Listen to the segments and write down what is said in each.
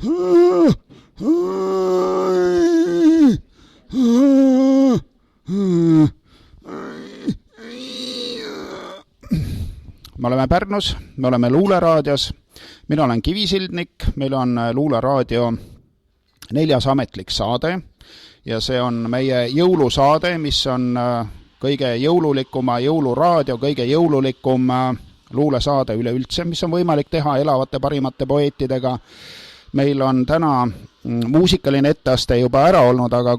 Me oleme Pärnus, me oleme Luuleraadios, mina olen Kivisildnik, meil on Luuleraadio 4. ametlik saade ja see on meie jõulusaade, mis on kõige jõululikuma jõuluraadio, kõige jõululikum luulesaade üleüldse, mis on võimalik teha elavate parimate poeetidega. Meil on täna muusikaline etteaste juba ära olnud, aga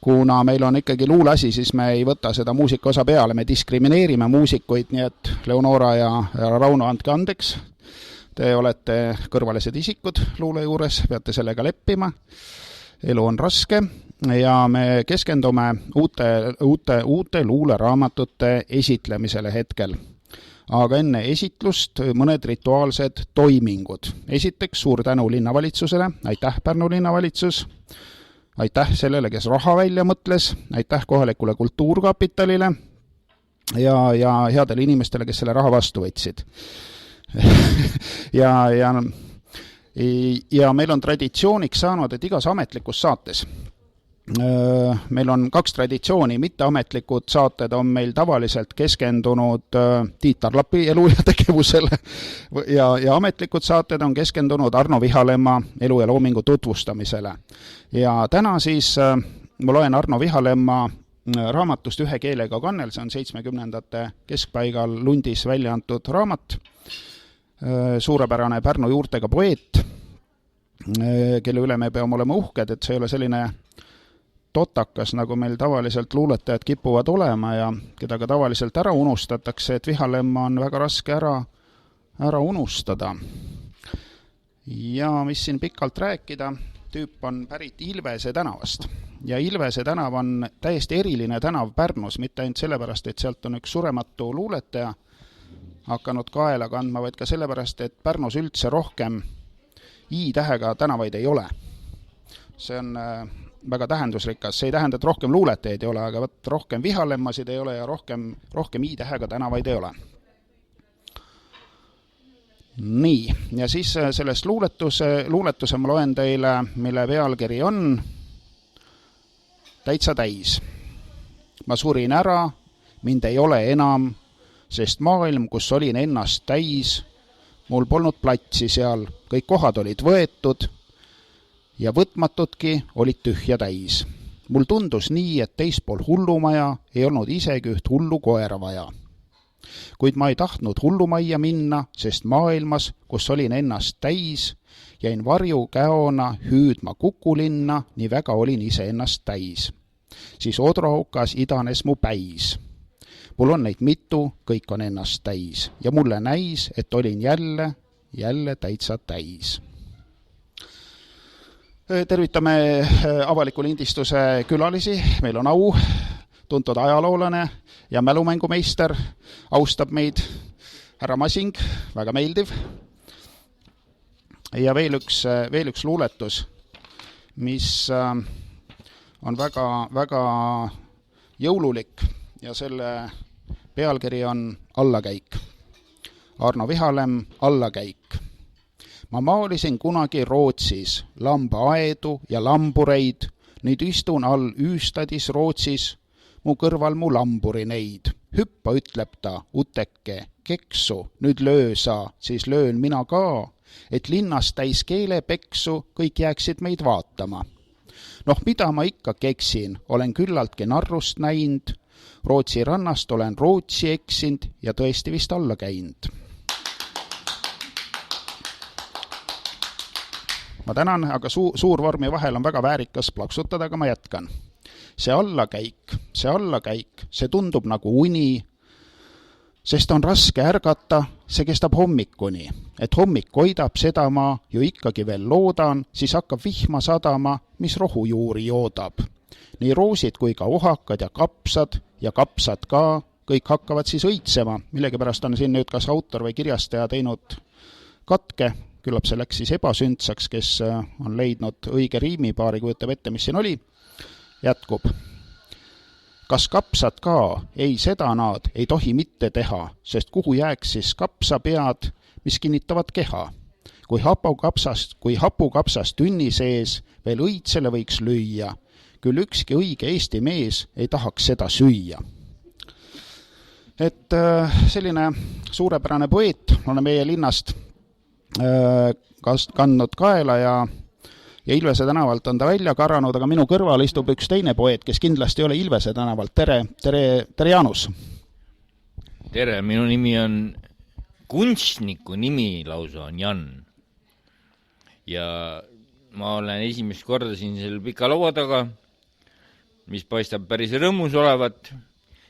kuna meil on ikkagi luuleasi, siis me ei võta seda muusika osa peale, me diskrimineerime muusikuid, nii et Leonora ja Rauno, andke andeks. Te olete kõrvalised isikud luule juures, peate sellega leppima. Elu on raske ja me keskendume uute luuleraamatute esitlemisele hetkel. Aga enne esitlust mõned rituaalsed toimingud. Esiteks suur tänu linnavalitsusele, aitäh Pärnu linnavalitsus, aitäh sellele, kes raha välja mõtles, aitäh kohalikule kultuurkapitalile ja headele inimestele, kes selle raha vastu võtsid. ja meil on traditsiooniks saanud, et igas ametlikus saates meil on 2 traditsiooni, mitteametlikud saated on meil tavaliselt keskendunud Tiit Arlapi elu ja tegevusele ja ametlikud saated on keskendunud Arno Vihalemma elu ja loomingu tutvustamisele. Ja täna siis ma loen Arno Vihalemma raamatust Ühe keelega kannel, see on 70ndate keskpaigal Lundis välja antud raamat, suurepärane Pärnu juurtega poeet, kelle üle me peame olema uhked, et see ei ole selline totakas, nagu meil tavaliselt luuletajad kipuvad olema ja keda ka tavaliselt ära unustatakse, et Vihalemma on väga raske ära unustada. Ja mis siin pikalt rääkida, tüüp on pärit Ilvese tänavast. Ja Ilvese tänav on täiesti eriline tänav Pärnus, mitte ainult sellepärast, et sealt on üks surematu luuletaja hakanud kaela kandma, vaid ka sellepärast, et Pärnus üldse rohkem I-tähega tänavaid ei ole. See on väga tähendusrikas. See ei tähenda, et rohkem luuletajaid ei ole, aga rohkem Vihalemmasid ei ole ja rohkem I-tähega tänavaid ei ole. Nii, ja siis sellest luuletuse ma loen teile, mille pealkiri on Täitsa täis. Ma surin ära, mind ei ole enam, sest maailm, kus olin ennast täis, mul polnud platsi seal, kõik kohad olid võetud, ja võtmatudki olid tühja täis. Mul tundus nii, et teispool hullumaja ei olnud isegi üht hullu koera vaja. Kuid ma ei tahtnud hullumajja minna, sest maailmas, kus olin ennast täis, jäin varju käona hüüdma kukulinna, nii väga olin ise ennast täis. Siis odrohukas idanes mu päis. Mul on neid mitu, kõik on ennast täis, ja mulle näis, et olin jälle täitsa täis. Tervitame avaliku lindistuse külalisi, meil on au, tuntud ajaloolane ja mälumängumeister, austab meid härra Masing, väga meeldiv. Ja veel üks luuletus, mis on väga jõululik ja selle pealkiri on Allakäik. Arno Vihalem, Allakäik. Ma maalisin kunagi Rootsis lambaaedu ja lambureid, nüüd istun all Üüstadis Rootsis, mu kõrval mu lamburi neid. Hüppa, ütleb ta, uteke, keksu, nüüd löö sa, siis löön mina ka, et linnas täis keelepeksu kõik jääksid meid vaatama. Mida ma ikka keksin, olen küllaltki narrust näinud, Rootsi rannast olen Rootsi eksinud ja tõesti vist alla käinud. Ma tänan, aga suur vormi vahel on väga väärikas plaksutada, aga ma jätkan. See allakäik, see tundub nagu uni, sest on raske ärgata, see kestab hommikuni. Et hommik hoidab, seda ma ju ikkagi veel loodan, siis hakkab vihma sadama, mis rohujuuri joodab. Nii roosid kui ka ohakad ja kapsad ka, kõik hakkavad siis õitsema, millegipärast on siin nüüd kas autor või kirjastaja teinud katke, küllap see läks siis ebasündsaks, kes on leidnud õige riimipaari, kujutab ette, mis siin oli, jätkub. Kas kapsad ka? Ei, seda nad ei tohi mitte teha, sest kuhu jääks siis kapsapead, mis kinnitavad keha. kui hapukapsast tünni sees veel õitsele võiks lüüa, küll ükski õige Eesti mees ei tahaks seda süüa. Et selline suurepärane poeet on meie linnast kandnud kaela ja Ilvese tänavalt on ta välja karanud, aga minu kõrval istub üks teine poeet, kes kindlasti ei ole Ilvese tänavalt. Tere Jaanus! Tere, minu nimi on, kunstniku nimi lausa on Jan. Ja ma olen esimest korda siin selle pika laua taga, mis paistab päris rõõmus olevat,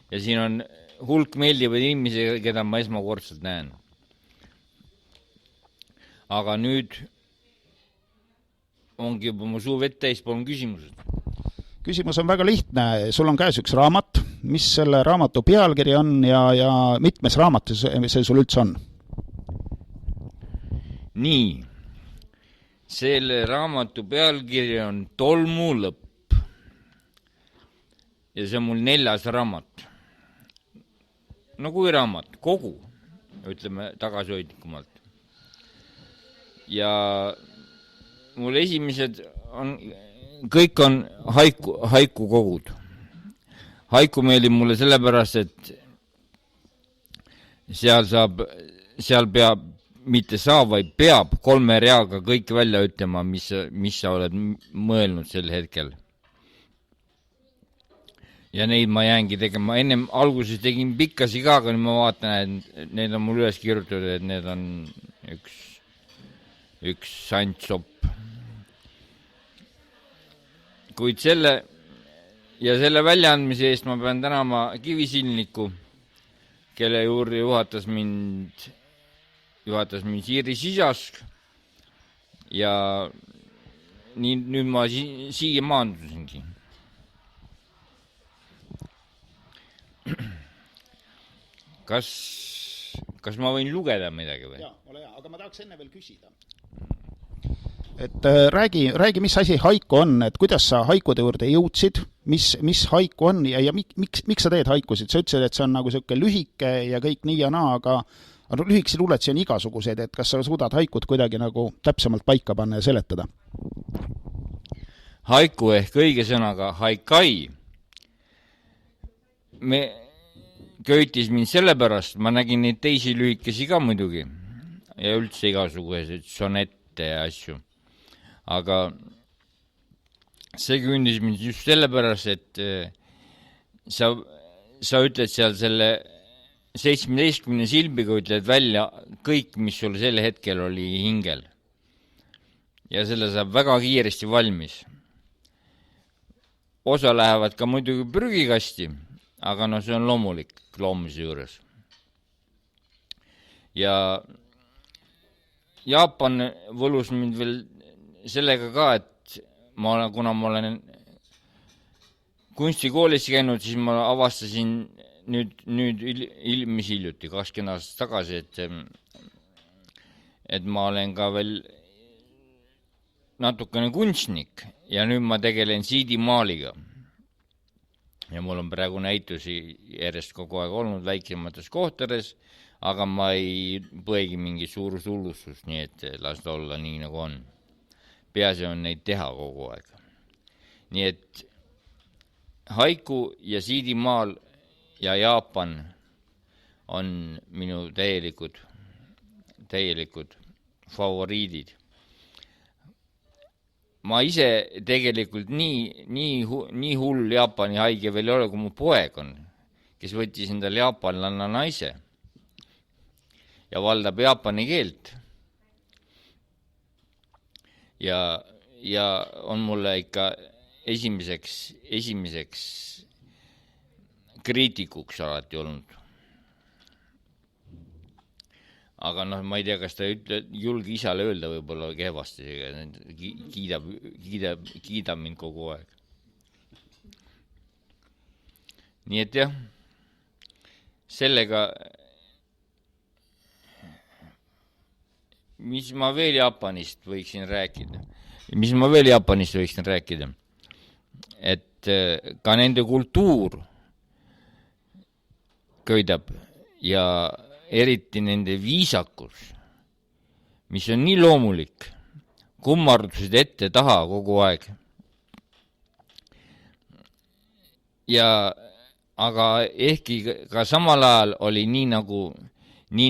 ja siin on hulk meeldivaid inimesi, keda ma esmakordselt näen. Aga nüüd ongi juba mu suu vett täis, palun küsimused. Küsimus on väga lihtne. Sul on käes üks raamat. Mis selle raamatu pealkiri on ja mitmes raamat see sul üldse on? Nii. Selle raamatu pealkiri on Tolmu lõpp. Ja see on mul 4. raamat. No kui raamat, kogu, ütleme tagasihoidlikumalt. Ja mul esimesed on, kõik on haiku kogud. Haiku meeldib mulle sellepärast, et seal peab, mitte vaid peab 3 reaga kõik välja ütlema, mis sa oled mõelnud sel hetkel. Ja neid ma jäängi tegema. Ennem alguses tegin pikkasi ka, aga nüüd ma vaatan, et need on mul üles kirjutatud, et need on üks santsopp. Kuid selle väljaandmise eest ma pean tänama Kivisilniku, kelle juurde juhatas mind Siiri Sisask ja nüüd ma siia maandusingi. Kas ma võin lugeda midagi või? Jaa, ole hea, aga ma tahaks enne veel küsida. Et räägi, mis asi haiku on, et kuidas sa haikude juurde jõudsid, mis haiku on ja miks sa teed haikusid? Sa ütlesid, et see on nagu selline lühike ja kõik nii ja naa, aga lühikesi luuletusi on igasuguseid, et kas sa suudad haikut kuidagi nagu täpsemalt paika panna ja seletada? Haiku ehk õige sõnaga haikai. Me köitis mind sellepärast, ma nägin neid teisi lühikesi ka muidugi ja üldse igasuguseid sonette ja asju. Aga see küündis mind just sellepärast, et sa ütled seal selle 17 silbiga ütled välja kõik, mis sul sel hetkel oli hingel. Ja selle saab väga kiiresti valmis. Osa lähevad ka muidugi prügikasti, aga no see on loomulik loomise juures. Ja Jaapan võlus mind veel sellega ka, et kuna ma olen kunstikoolis käinud, siis ma avastasin nüüd ilmis hiljuti, 20 aastat tagasi, et ma olen ka veel natukene kunstnik ja nüüd ma tegelen siidimaaliga. Ja mul on praegu näitusi järjest kogu aeg olnud väiksemates kohtades, aga ma ei põegi mingi suur sullustust, nii et las ta olla nii nagu on. Peaasi on neid teha kogu aeg. Nii et haiku ja siidimaal ja Jaapan on minu täielikud favoriidid. Ma ise tegelikult nii hull Jaapani haige veel ei ole, kui mu poeg on, kes võttis endale jaapanlanna naise ja valdab jaapani keelt. Ja on mulle ikka esimeseks kriitikuks alati olnud. Aga ma ei tea, kas ta julge isale öelda võib-olla kehvasti, kiidab mind kogu aeg. Nii et jah, sellega, mis ma veel Jaapanist võiksin rääkida, et ka nende kultuur köidab ja eriti nende viisakus mis on nii loomulik, kummardusid ette-taha kogu aeg. Aga ehkki ka samal ajal oli nii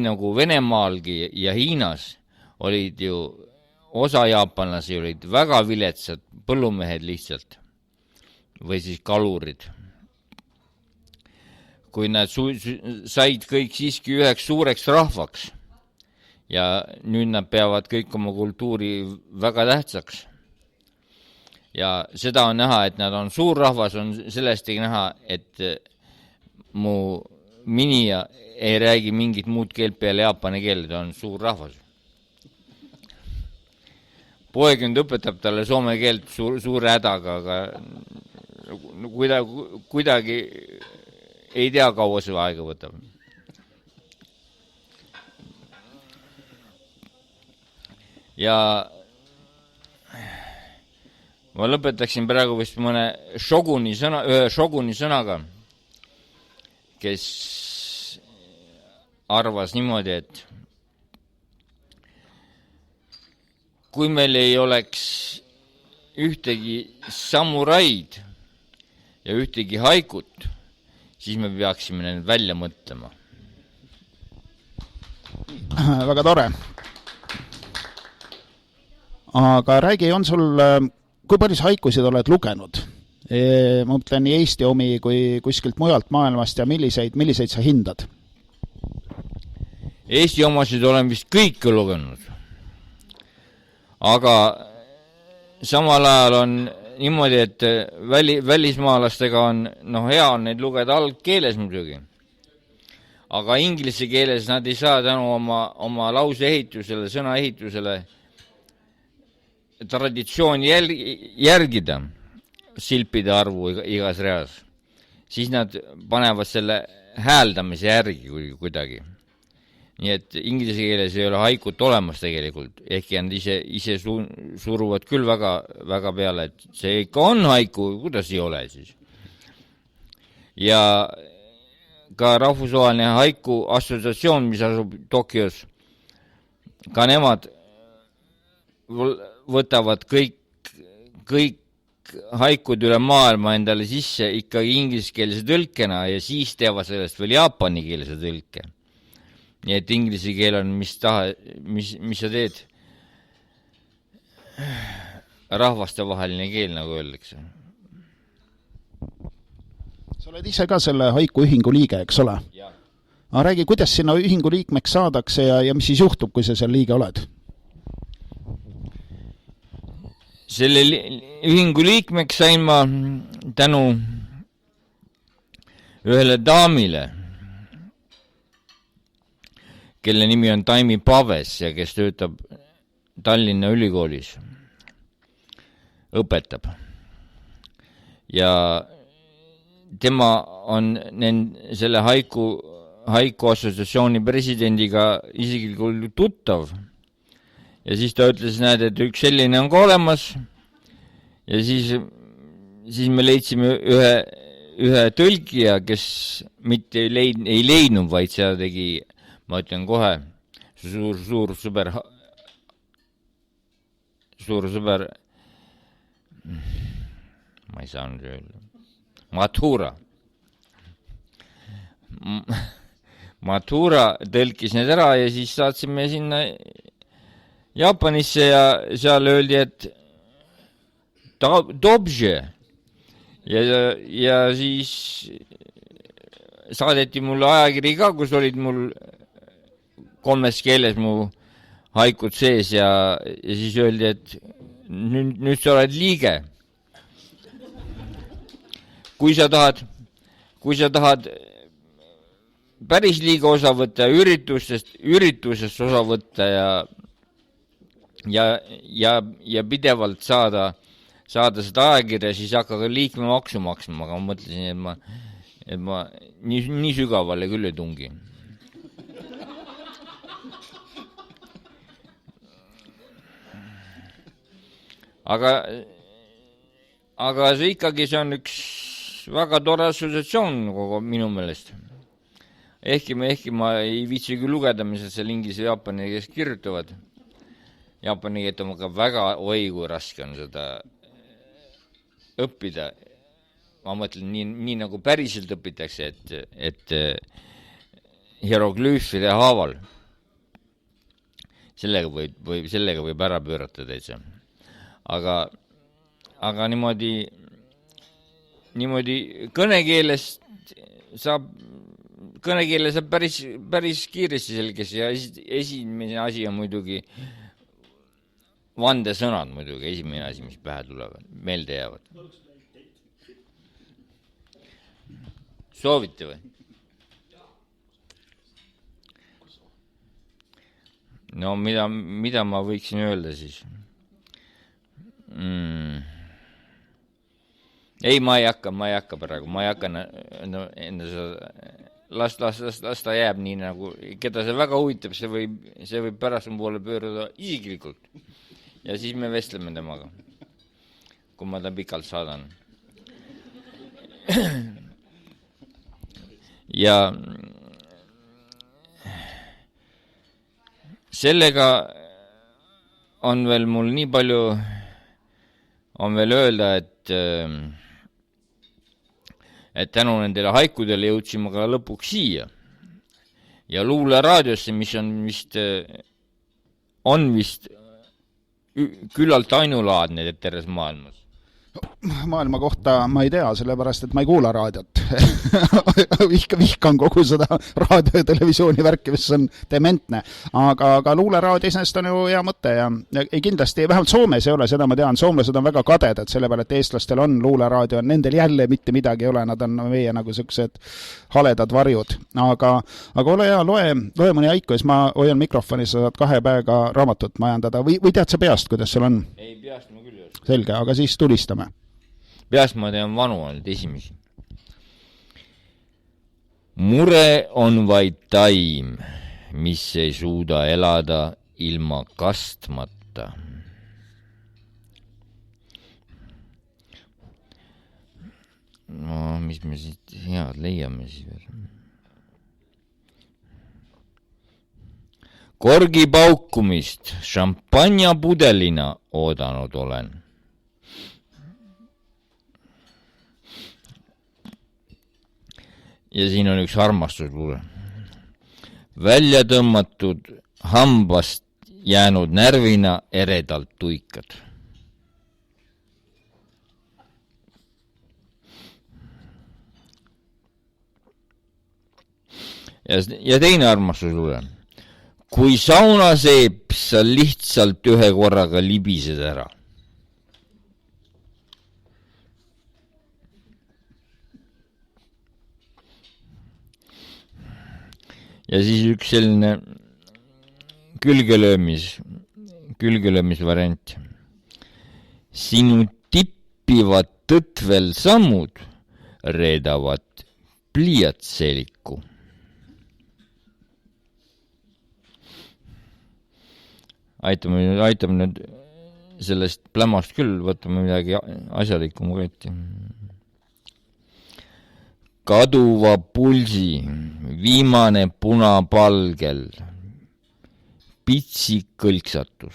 nagu Venemaalgi ja Hiinas olid ju osa jaapanlasi olid väga viletsad põllumehed lihtsalt või siis kalurid. Kui nad said kõik siiski üheks suureks rahvaks ja nüüd nad peavad kõik oma kultuuri väga tähtsaks. Ja seda on näha, et nad on suur rahvas, on sellestki näha, et mu minija ei räägi mingit muud keelt peale jaapani keele, ta on suur rahvas. Poeg nüüd õpetab talle soome keelt suure hädaga, aga kuidagi ei tea, kaua see aega võtab. Ja ma lõpetaksin praegu vist mõne ühe šoguni sõnaga, kes arvas niimoodi, et kui meil ei oleks ühtegi samuraid ja ühtegi haikut, siis me peaksime need välja mõtlema. Väga tore. Aga räägi, on sul, kui palju haikusid oled lugenud? Ma mõtlen nii Eesti omi kui kuskilt mujalt maailmast ja milliseid sa hindad? Eesti omasid olen vist kõike lugenud. Aga samal ajal on niimoodi, et välismaalastega on, hea on neid lugeda algkeeles muidugi. Aga inglise keeles nad ei saa tänu oma lauseehitusele, sõnaehitusele traditsiooni järgida silpide arvu igas reas. Siis nad panevad selle hääldamise järgi kuidagi. Nii et inglise keeles ei ole haikut olemas tegelikult, ehkki nad ise suruvad küll väga peale, et see ikka on haiku, kuidas ei ole siis. Ja ka rahvusvaheline haiku assotsiatsioon, mis asub Tokyos, ka nemad võtavad kõik haikud üle maailma endale sisse ikkagi ingliskeelse tõlkena ja siis teevad sellest veel jaapanikeelse tõlke. Nii et inglise keel on mis sa teed? Rahvastevaheline keel, nagu öeldakse. Sa oled ise ka selle haiku ühingu liige, eks ole? Aga räägi, kuidas sinna ühingu liikmeks saadakse ja mis siis juhtub, kui sa seal liige oled? Selle ühingu liikmeks sain ma tänu ühele daamile, kelle nimi on Taimi Paves ja kes töötab Tallinna ülikoolis, õpetab. Ja tema on selle haiku assotsiatsiooni presidendiga isiklikult tuttav. Ja siis ta ütles, et üks selline on ka olemas ja siis me leidsime ühe tõlkija, kes mitte ei leidnud, vaid seda tegi, ma ütlen kohe, suur sõber, ma ei saanud öelda, Matura tõlkis need ära ja siis saatsime sinna Jaapanisse ja seal öeldi, et dobže ja siis saadeti mulle ajakiri ka, kus olid mul 3 keeles mu haikud sees ja siis öeldi, et nüüd sa oled liige. Kui sa tahad päris liiga osa võtta üritusest osa võtta ja pidevalt saada seda ajakirja, siis hakkaga liikmemaksu maksma, aga ma mõtlesin, et ma nii sügavale küll ei tungi. Aga see ikkagi see on üks väga tore assotsiatsioon minu meelest. Ehkki ma ei viitsi küll lugeda, mis seal inglise ja jaapani kes kirjutavad. jaapani keelt on ka väga, oi kui raske on seda õppida. Ma mõtlen nii nagu päriselt õpitakse, et hieroglüüfide haaval. Sellega võib ära pöörata täitsa. Aga niimoodi kõnekeele saab päris kiiresti selgeks ja esimene asi on muidugi vandesõnad muidugi, esimene asi, mis pähe tulevad, meelde jäävad. Soovite või? No mida ma võiksin öelda siis? Ei, ma ei hakka praegu, ma ei hakka las ta jääb nii nagu, keda see väga huvitab, see võib pärast mu poole pöörduda isiklikult ja siis me vestleme temaga, kui ma ta pikalt saadan. Ja sellega on veel mul nii palju on veel öelda, et tänu nendele haikudele jõudsime ka lõpuks siia ja luuleraadiosse, mis on vist küllalt ainulaadne terves maailmas. Maailma kohta ma ei tea, sellepärast, et ma ei kuula raadiot. Vihkan kogu seda raadio ja televisiooni värki, mis on dementne. Aga luuleraadio iseenesest on ju hea mõte ja kindlasti, vähemalt Soomes ei ole, seda ma tean, soomlased on väga kadedad, selle peale, et eestlastel on luuleraadio, nendel jälle mitte midagi ei ole, nad on meie nagu sellised haledad varjud. Aga ole hea, loe mõni haiku, siis ma hoian mikrofoni, sa saad 2 päega raamatut majandada või tead sa peast, kuidas seal on? Ei, peast ma küll ei oska. Selge, aga siis tulistame. Peast ma tean vanu olnud esimesi. Mure on vaid taim, mis ei suuda elada ilma kastmata. No, mis me siit head leiame siis veel? Korgi paukumist šampanjapudelina oodanud olen. Ja siin on üks armastusluule. Välja tõmmatud hambast jäänud närvina eredalt tuikad. Ja teine armastusluule. Kui saunaseep sa lihtsalt ühe korraga libised ära. Ja siis üks selline külgelöömisvariant. Sinu tippivad tõtvel sammud reedavad pliiatseliku. Aitame nüüd sellest plämast küll, võtame midagi asjalikku mõõti. Kaduva pulsi, viimane punapalgel, pitsi kõlksatus.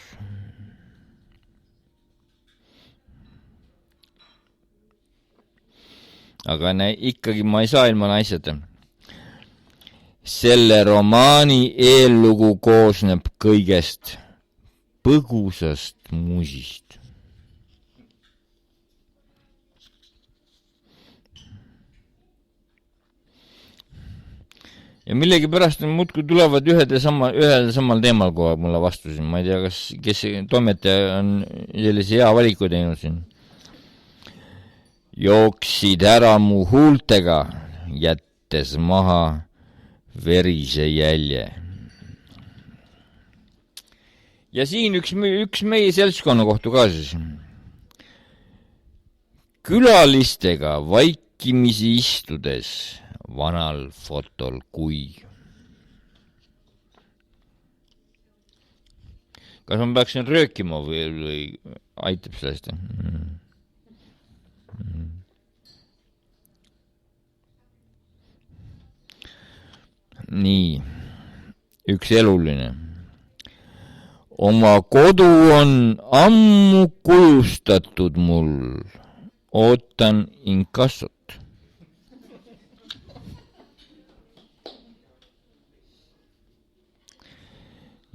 Aga ikkagi ma ei saa ilma naiseta. Selle romaani eellugu koosneb kõigest põgusast muusist. Ja millegi pärast muudkui tulevad ühel samal teemal kogu aeg mulle vastu siin. Ma ei tea, kes toimetaja on sellise hea valiku teinud siin. Jooksid ära mu huultega, jättes maha verise jälje. Ja siin üks meie seltskonna kohtu ka siis. Külalistega vaikimisi istudes vanal fotol kui. Kas ma peaksin röökima või aitab sellest? Nii, üks eluline. oma kodu on ammu kujustatud mul, ootan inkassot.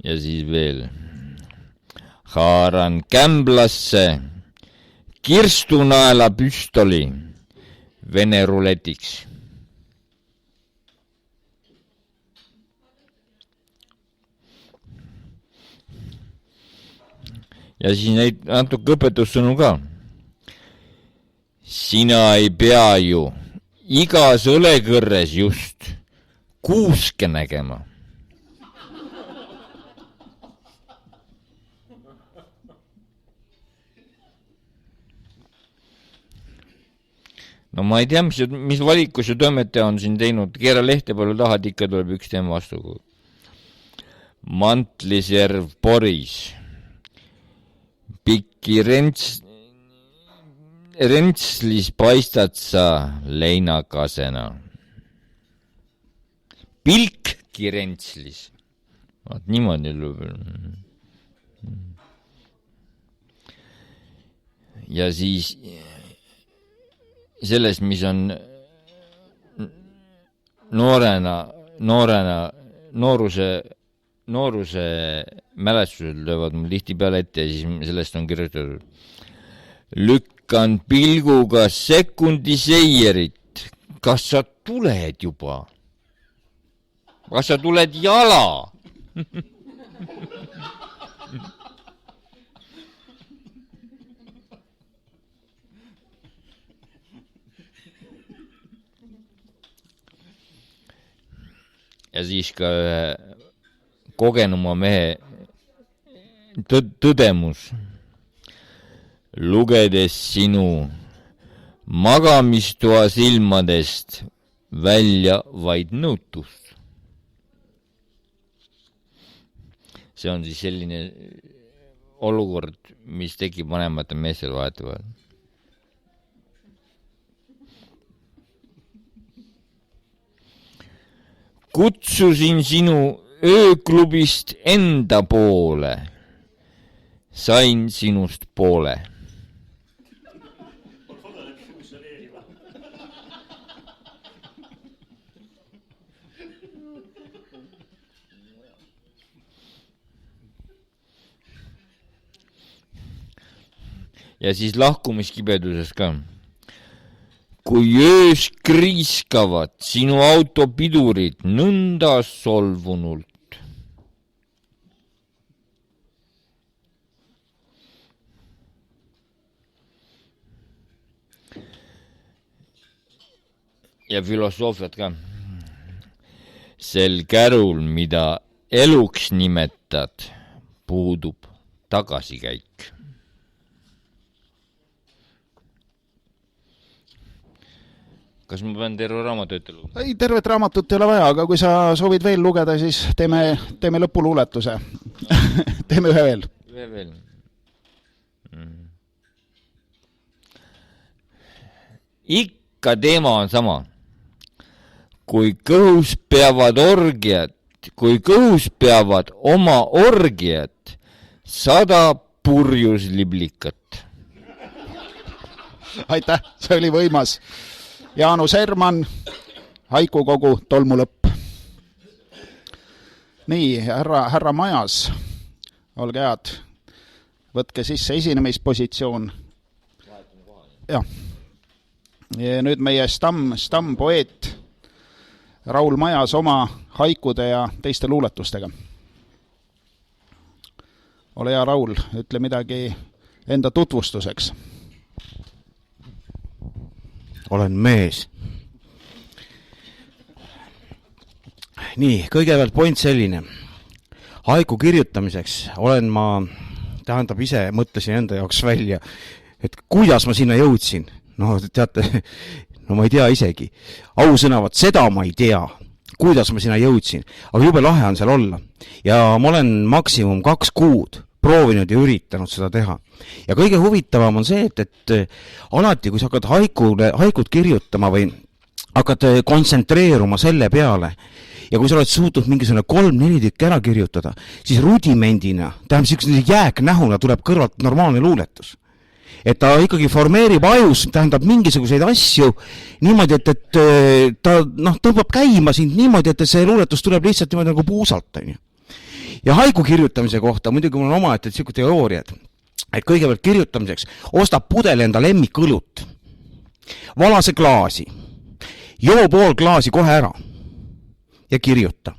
Ja siis veel. Haaran kämblasse kirstunaela püstoli Vene ruletiks. Ja siis natuke õpetussõnu ka. Sina ei pea ju igas õlekõrres just kuuske nägema. No ma ei tea, mis valikus ju toimetaja on siin teinud. Keera lehte palju tahad, ikka tuleb üks teema vastu. Mantliserv Boris. Pikki rentslis paistad sa leinakasena. Pilkki rentslis. Vaat niimoodi lõpeb. Ja siis sellest, mis on nooruse mälestused löövad mul tihti peale ette ja siis sellest on kirjutatud. Lükkan pilguga sekundi seierit. Kas sa tuled juba? Kas sa tuled jala? Ja siis ka kogenuma mehe tõdemus. Lugedes sinu magamistoa silmadest välja vaid nõutust. See on siis selline olukord, mis tekib vanemate meestel vahetevahel. Kutsusin sinu ööklubist enda poole. Sain sinust poole. Ja siis lahkumiskibeduses ka. Kui öös kriiskavad sinu autopidurid nõnda solvunult. Ja filosoofiat ka. Sel kärul, mida eluks nimetad, puudub tagasikäik. Kas ma pean terve raamatu ette lugema? Ei, tervet raamatut ei ole vaja, aga kui sa soovid veel lugeda, siis teeme lõpuluuletuse. Teeme ühe veel. Ühe veel. Ikka teema on sama. Kui kõhus peavad oma orgiat 100 purjus liblikat. Aitäh, see oli võimas. Jaanus Herman, Haikukogu, tolmulõpp. Nii, härra Majas, olge head, võtke sisse esinemispositsioon. Ja. Ja nüüd meie stampoeet Raul Majas oma haikude ja teiste luuletustega. Ole hea, Raul, ütle midagi enda tutvustuseks. Olen mees. Nii, kõigepealt point selline. Haiku kirjutamiseks olen ma, ise mõtlesin enda jaoks välja, et kuidas ma sinna jõudsin. No teate, no ma ei tea isegi. Ausõnavad, seda ma ei tea, kuidas ma sinna jõudsin. Aga jube lahe on seal olla. Ja ma olen maksimum 2 kuud proovinud ja üritanud seda teha. Ja kõige huvitavam on see, et alati, kui sa hakkad haikut kirjutama või hakkad kontsentreeruma selle peale ja kui sa oled suutnud mingisugune 3-4 tükki ära kirjutada, siis rudimendina, tähendab siukse jääknähuna tuleb kõrvalt normaalne luuletus. Et ta ikkagi formeerib ajus, tähendab mingisuguseid asju niimoodi, et ta tõmbab käima sind niimoodi, et see luuletus tuleb lihtsalt niimoodi nagu puusalt. Ja haiku kirjutamise kohta, muidugi mul on omaette siuke teooriad, et kõigepealt kirjutamiseks ostab pudel enda lemmikõlut, vala see klaasi, joo pool klaasi kohe ära ja kirjuta.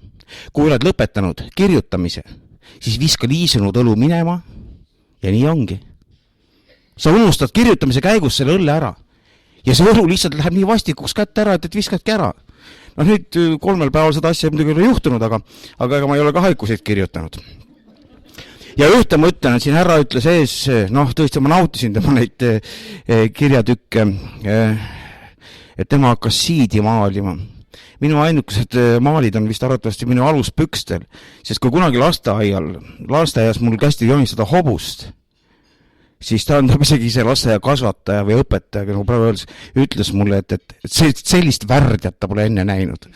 Kui oled lõpetanud kirjutamise, siis viska liisunud õlu minema ja nii ongi. Sa unustad kirjutamise käigus selle õlle ära ja see õlu lihtsalt läheb nii vastikuks kätte ära, et viskadki ära. Nüüd 3 päeval seda asja muidugi ei ole juhtunud, aga ega ma ei ole ka haikuseid kirjutanud. Ja ühte ma ütlen, et siin härra ütles ees, tõesti ma nautisin tema neid kirjatükke, et tema hakkas siidi maalima. Minu ainukesed maalid on vist arvatavasti minu aluspükstel, sest kui kunagi lasteaias mul kästi joonistada hobust, siis tähendab isegi see lasteaia kasvataja või õpetaja, nagu praegu öeldes, ütles mulle, et sellist värdjat ta pole enne näinud.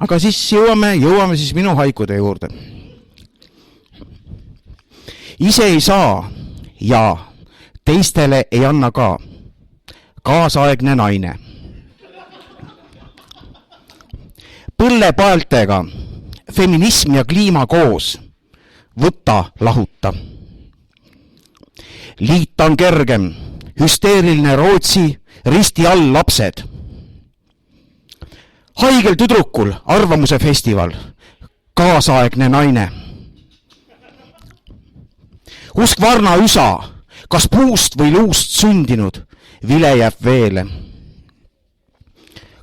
Aga siis jõuame siis minu haikude juurde. Ise ei saa ja teistele ei anna ka. Kaasaegne naine. Põllepaeltega feminism ja kliima koos. Võta lahuta. Liit on kergem. Hüsteeriline Rootsi, risti all lapsed. Haigel tüdrukul arvamuse festival. Kaasaegne naine. Usk varna üsa, kas puust või luust sündinud, vile jääb veele.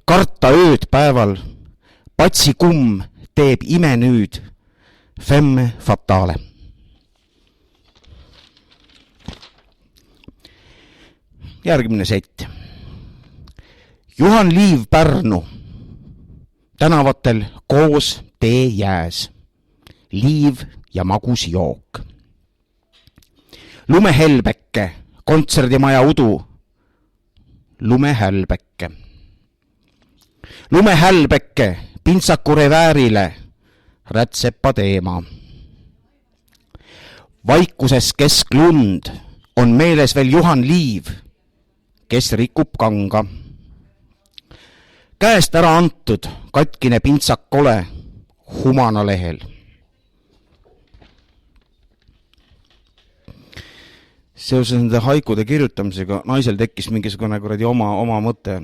Karta ööd päeval, patsi kumm teeb ime nüüd, femme fatale. Järgmine sett. Juhan Liiv Pärnu. Tänavatel koos tee jääs. Liiv ja magus jook. Lumehälbekke, kontserdimaja udu. Lumehälbekke. Lumehälbekke, pintsaku reväärile. Rätsepa teema. Vaikuses kesklund on meeles veel Juhan Liiv, kes rikub kanga. Käest ära antud katkine pintsak ole Humana lehel. Seoses nende haikude kirjutamisega naisel tekkis mingisugune kuradi oma mõte.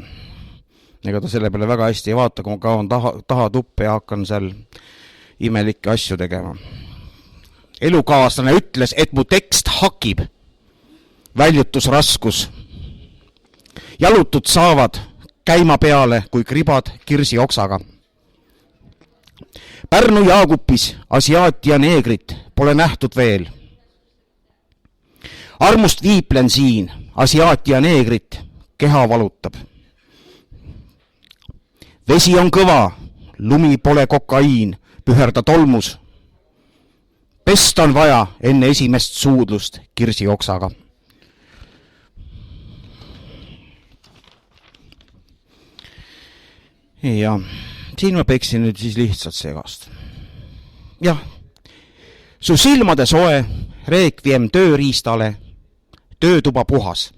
Ega ta selle peale väga hästi ei vaata, kui ma kaon taha tuppe ja hakkan seal imelikke asju tegema. Elukaaslane ütles, et mu tekst hakib. Väljutusraskus. Jalutud saavad käima peale kui kribad kirsi oksaga. Pärnu Jaagupis asiaati ja neegrit pole nähtud veel. Armust viiplen siin, asiaati ja neegrit keha valutab. Vesi on kõva, lumi pole kokaiin, püherda tolmus. Pest on vaja enne esimest suudlust kirsi oksaga. Ja siin ma peksin nüüd siis lihtsalt segast. Jah, su silmade soe, reekviem tööriistale, töötuba puhas.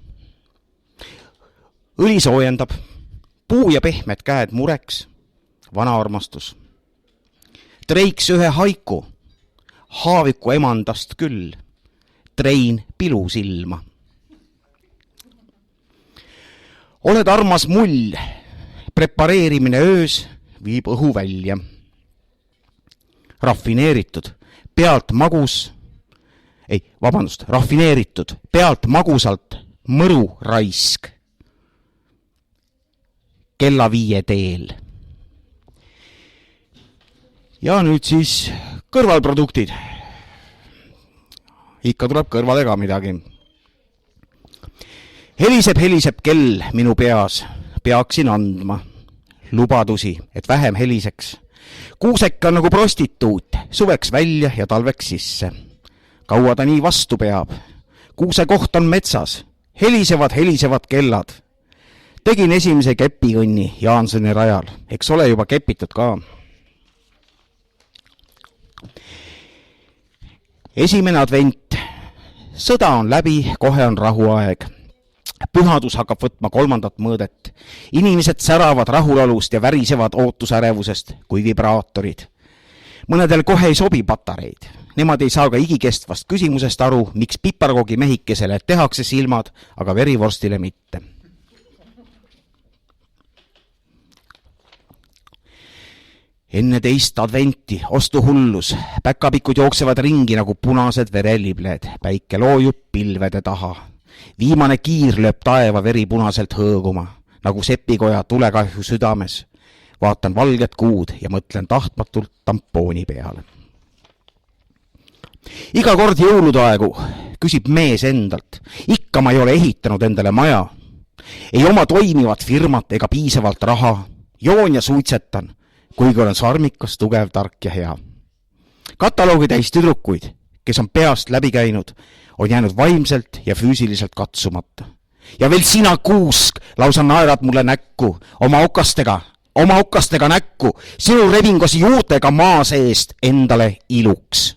Õli soojendab, puu ja pehmed käed mureks, vana armastus. Treiks ühe haiku, haaviku emandast küll, trein pilu silma. Oled armas mull, prepareerimine öös viib õhu välja. Rafineeritud, pealt magus, rafineeritud, pealt magusalt mõru raisk. Kella 5 teel. Ja nüüd siis kõrvalproduktid. Ikka tuleb kõrvadega midagi. Heliseb kell minu peas. Peaksin andma lubadusi, et vähem heliseks. Kuusek on nagu prostituut, suveks välja ja talveks sisse. Kaua ta nii vastu peab. Kuuse koht on metsas. Helisevad kellad. tegin esimese kepiõnni Jaansoni rajal, eks ole juba kepitud ka. Esimene advent. Sõda on läbi, kohe on rahuaeg. Pühadus hakkab võtma 3. mõõdet. Inimesed säravad rahulolust ja värisevad ootusärevusest kui vibraatorid. Mõnedel kohe ei sobi patareid. Nemad ei saa ka igikestvast küsimusest aru, miks piparkoogi mehikesele tehakse silmad, aga verivorstile mitte. Enne teist adventi ostuhullus. Päkapikud jooksevad ringi nagu punased verelibled. Päike loojub pilvede taha. Viimane kiir lööb taeva veripunaselt hõõguma, nagu sepikoja tulekahju südames. Vaatan valget kuud ja mõtlen tahtmatult tampooni peale. Iga kord jõulude aegu küsib mees endalt. Ikka ma ei ole ehitanud endale maja. Ei oma toimivat firmat ega piisavalt raha. Joon ja suitsetan, kuigi olen sarmikas, tugev, tark ja hea. Kataloogi täis tüdrukuid, kes on peast läbi käinud, on jäänud vaimselt ja füüsiliselt katsumata. Ja veel sina, kuusk, lausa naerad mulle näkku, oma okastega näkku, sinu rebingosi juurtega maa seest endale iluks.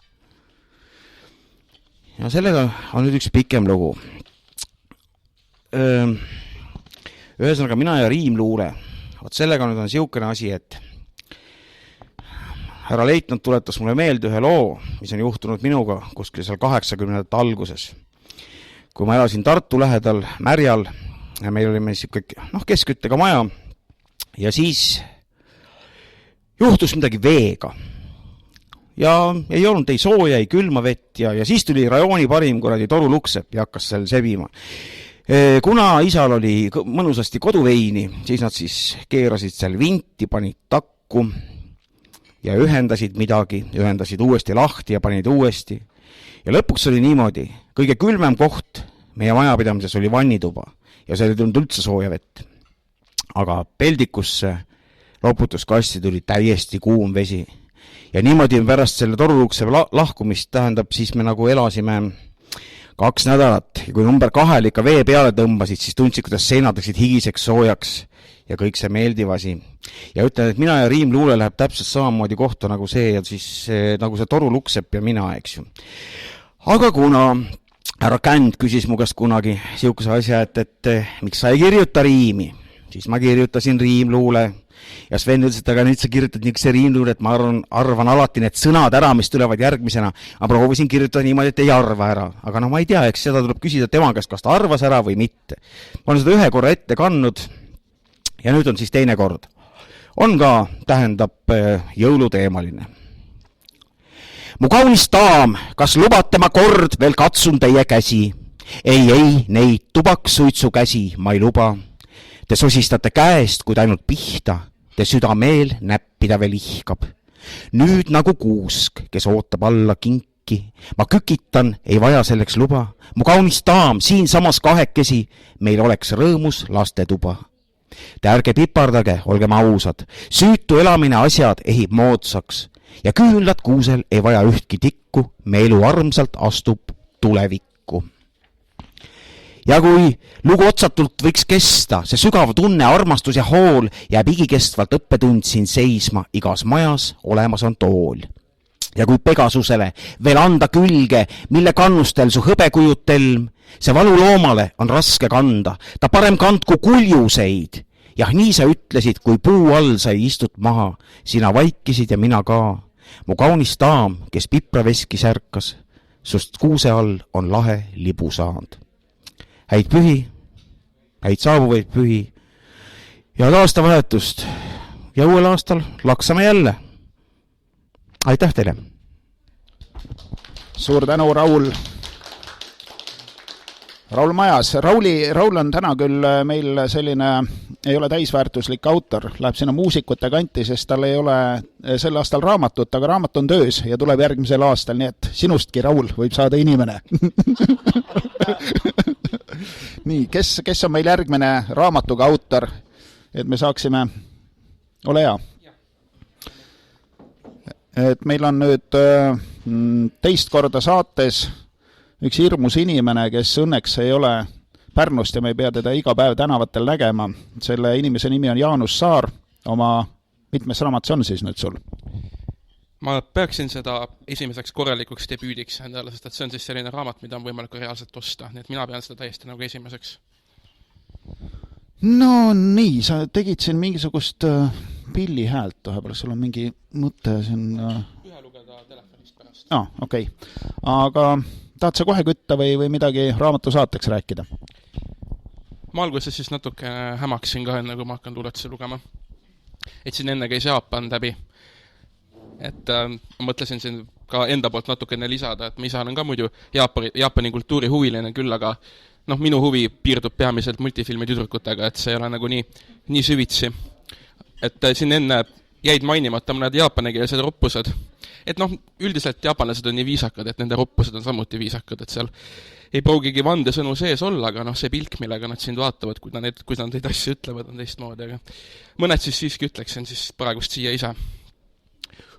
Ja sellega on nüüd üks pikem lugu. Ühesõnaga mina ja riimluule. Vot sellega nüüd on siukene asi, et härra leitnant tuletas mulle meelde ühe loo, mis on juhtunud minuga kuskil seal 80. alguses. Kui ma elasin Tartu lähedal Märjal ja meil oli keskküttega maja ja siis juhtus midagi veega. Ja ei olnud ei sooja, ei külma vett ja siis tuli rajooni parim kuradi toruluksep ja hakkas seal sebima. Kuna isal oli mõnusasti koduveini, siis nad siis keerasid seal vinti, panid takku ja ühendasid midagi, ühendasid uuesti lahti ja panid uuesti. Ja lõpuks oli niimoodi, kõige külmem koht meie majapidamises oli vannituba ja see oli tulnud üldse sooja vett. Aga peldikusse loputuskasti tuli täiesti kuum vesi. Ja niimoodi pärast selle torulukse lahkumist tähendab, siis me nagu elasime 2 nädalat ja kui number 2 ikka vee peale tõmbasid, siis tundsid, kuidas seinad läksid higiseks soojaks ja kõik see meeldiv asi. Ja ütlen, et mina ja Riim Luule läheb täpselt samamoodi kohta nagu see ja siis nagu see toruluksep ja mina, eks ju. Aga kuna härra Känd küsis mu käest kunagi siukese asja, et miks sa ei kirjuta riimi, siis ma kirjutasin Riim Luule. Ja Sven ütles, et aga nüüd sa kirjutad niisuguse see riimluule, et ma arvan alati need sõnad ära, mis tulevad järgmisena. Ma proovisin kirjutada niimoodi, et ei arva ära. Aga ma ei tea, eks seda tuleb küsida tema käest, kas ta arvas ära või mitte. Ma olen seda ühe korra ette kandnud ja nüüd on siis teine kord. On ka, tähendab, jõuluteemaline. Mu kaunis daam, kas lubate ma kord veel katsun teie käsi? Ei, neid tubaksuitsu käsi ma ei luba. Te sosistate käest, kuid ainult pihta. Te südameel näppida veel ihkab. Nüüd nagu kuusk, kes ootab alla kinki. Ma kükitan, ei vaja selleks luba. Mu kaunis daam, siin samas kahekesi, meil oleks rõõmus lastetuba. Te ärge pipardage, olgem ausad. Süütu elamine asjad ehib moodsaks. Ja küünlad kuusel ei vaja ühtki tikku. Me elu armsalt astub tulevikku. Ja kui lugu otsatult võiks kesta, see sügav tunne, armastus ja hool jääb igikestvalt õppetund siin seisma, igas majas olemas on tool. Ja kui Pegasusele veel anda külge, mille kannustel su hõbekujud telm, see valu loomale on raske kanda, ta parem kandku kuljuseid. Jah, nii sa ütlesid, kui puu all sai istud maha, sina vaikisid ja mina ka. Mu kaunis daam, kes pipraveski särkas, sust kuuse all on lahe libu saanud. Häid pühi, häid saabuvaid pühi ja aastavahetust ja uuel aastal laksame jälle. Aitäh teile! Suur tänu, Raul! Raul Majas. Raul on täna küll meil selline, ei ole täisväärtuslik autor, läheb sinna muusikute kanti, sest tal ei ole sel aastal raamatut, aga raamat on töös ja tuleb järgmisel aastal, nii et sinustki, Raul, võib saada inimene. Nii, kes on meil järgmine raamatuga autor, et me saaksime, ole hea. Et meil on nüüd teist korda saates üks hirmus inimene, kes õnneks ei ole Pärnust ja me ei pea teda iga päev tänavatel nägema. Selle inimese nimi on Jaanus Saar. Oma mitmes raamat see on siis nüüd sul? Ma peaksin seda esimeseks korralikuks debüüdiks endale, sest et see on siis selline raamat, mida on võimalik ka reaalselt osta, nii et mina pean seda täiesti nagu esimeseks. No nii, sa tegid siin mingisugust pillihäält vahepeal, sul on mingi mõte siin... Ühe lugeda telefonist pärast. Okei. Aga tahad sa kohe kütta või midagi raamatu saateks rääkida? Ma alguses siis natuke hämaksin ka enne, kui ma hakkan luuletusi lugema. Et siin enne käis Jaapan läbi. Et ma mõtlesin siin ka enda poolt natukene lisada, et ma ise olen ka muidu Jaapani kultuuri huviline küll, aga minu huvi piirdub peamiselt multifilmi tüdrukutega, et see ei ole nagu nii süvitsi. Et siin enne jäid mainimata mõned jaapanikeelsed roppused. Et üldiselt jaapanlased on nii viisakad, et nende roppused on samuti viisakad, et seal ei proogigi vandesõnu sees olla, aga see pilk, millega nad sind vaatavad, kui nad neid asju ütlevad, on teistmoodi, aga mõned siis siiski ütleksin siis praegust siia ise.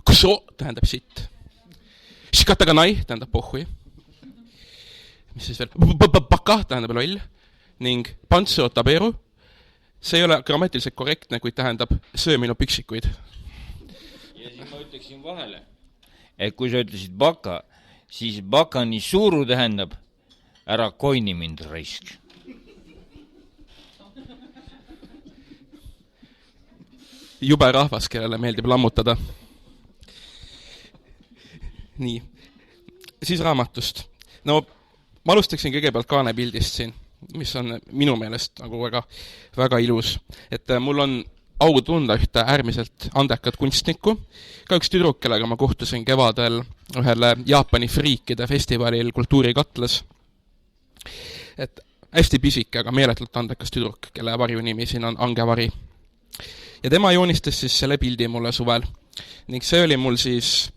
Kuso tähendab sitt. Shikataga nai tähendab pohhui. Mis siis veel? Baka tähendab loll. Ning pantsu taberu. See ei ole grammatiliselt korrektne, kuid tähendab söö minu püksikuid. Ja siis ma ütleksin vahele, et kui sa ütlesid baka, siis baka nii suuru tähendab ära koini mind raisk. Jube rahvas, kellele meeldib lammutada. Nii. Siis raamatust. Ma alustaksin kõigepealt kaanepildist siin, mis on minu meelest nagu väga, väga ilus. Et mul on au tunda ühte äärmiselt andekat kunstnikku. Ka üks tüdruk, kellega ma kohtusin kevadel ühele Jaapani friikide festivalil Kultuurikatlas. Et hästi pisike, aga meeletult andekas tüdruk, kelle varjunimi siin on Angevari. Ja tema joonistas siis selle pildi mulle suvel. Ning see oli mul siis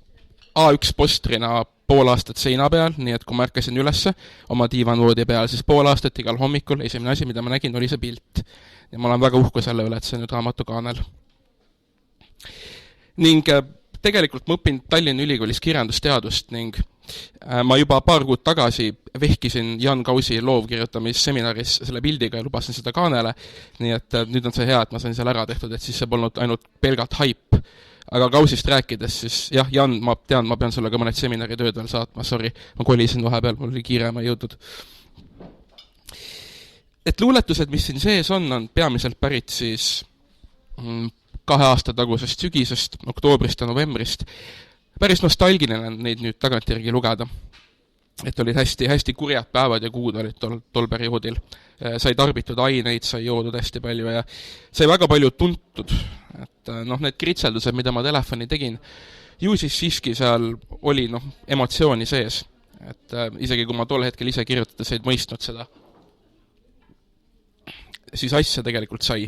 A1 postrina pool aastat seina peal, nii et kui ma ärkasin ülesse oma diivanvoodi peal, siis pool aastat igal hommikul esimene asi, mida ma nägin, oli see pilt. Ja ma olen väga uhku selle üle, et see on nüüd raamatukaanel. Ning tegelikult ma õpin Tallinna Ülikoolis kirjandusteadust ning ma juba paar kuud tagasi vehkisin Jan Kausi loovkirjutamisseminaris selle pildiga ja lubasin seda kaanele, nii et nüüd on see hea, et ma sain seal ära tehtud, et siis see polnud ainult pelgalt haip. Aga Kausist rääkides, siis jah, Jan, ma tean, ma pean sulle ka mõned seminaritööd veel saatma, sorry, ma kolisin vahepeal, mul oli kiire, ma ei jõudnud. Et luuletused, mis siin sees on peamiselt pärit siis 2 aasta tagusest sügisest, oktoobrist ja novembrist. Päris nostalgiline on neid nüüd tagantjärgi lugeda. Et olid hästi kurjad päevad ja kuud olid tol perioodil. Sai tarbitud aineid, sai joodud hästi palju ja sai väga palju tuntud. Et need kritseldused, mida ma telefoni tegin, ju siis siiski seal oli emotsiooni sees. Et isegi kui ma tol hetkel ise kirjutades ei mõistnud seda, siis asja tegelikult sai.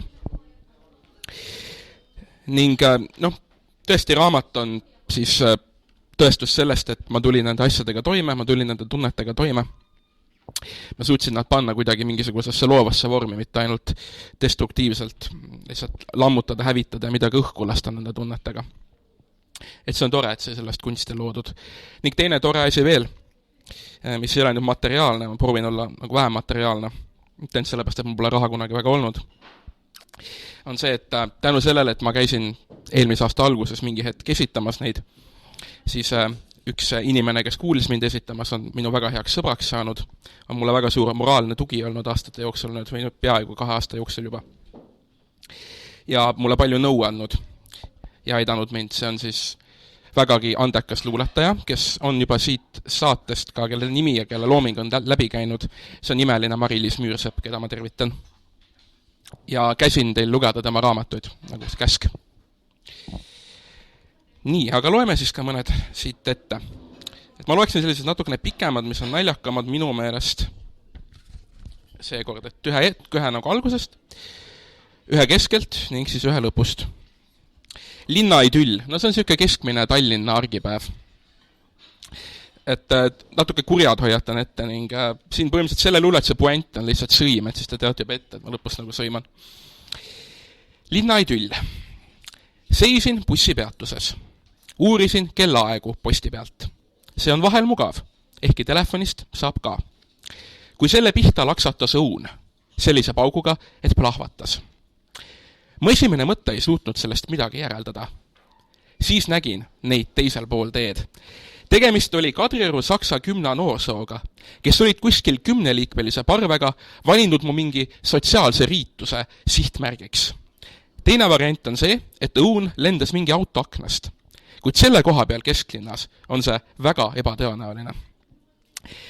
Ning tõesti raamat on siis tõestus sellest, et ma tulin nende asjadega toime, ma tulin nende tunnetega toime. Ma suutsin nad panna kuidagi mingisugusesse loovasse vormi, mitte ainult destruktiivselt, lihtsalt lammutada, hävitada ja midagi õhku lasta nende tunnetega. Et see on tore, et see sellest kunsti loodud. Ning teine tore asi veel, mis ei ole nüüd materiaalne, ma proovin olla nagu vähem materiaalne, mitte ainult sellepärast, et mul pole raha kunagi väga olnud, on see, et tänu sellele, et ma käisin eelmise aasta alguses mingi hetk esitamas neid, siis üks inimene, kes kuulis mind esitamas, on minu väga heaks sõbraks saanud, on mulle väga suur moraalne tugi olnud aastate jooksul, või peaaegu 2 aasta jooksul juba. Ja mulle palju nõu andnud ja aidanud mind, see on siis vägagi andekas luuletaja, kes on juba siit saatest ka, kelle nimi ja kelle looming on läbi käinud, see on imeline Mari-Liis Müürsepp, keda ma tervitan. Ja käsin teil lugeda tema raamatuid, nagu see käsk. Nii, aga loeme siis ka mõned siit ette. Et ma loeksin sellised natukene pikemad, mis on naljakamad minu meelest seekord, et ühe nagu algusest, ühe keskelt ning siis ühe lõpust. Linnaidyll, see on selline keskmine Tallinna argipäev. Et natuke kurjad hoiatan ette ning siin põhimõtteliselt selle luuletuse puent on lihtsalt sõim, et siis te teate juba ette, et ma lõpus nagu sõiman. Linnaidyll. Seisin bussipeatuses. Uurisin kellaaegu posti pealt. See on vahel mugav, ehkki telefonist saab ka. Kui selle pihta laksatas õun, sellise pauguga, et plahvatas. Mu esimene mõte ei suutnud sellest midagi järeldada. Siis nägin neid teisel pool teed. Tegemist oli Kadrioru Saksa Gümna noorsooga, kes olid kuskil 10-liikmelise parvega valinud mu mingi sotsiaalse riituse sihtmärgiks. Teine variant on see, et õun lendas mingi auto aknast, kuid selle koha peal kesklinnas on see väga ebatõenäoline.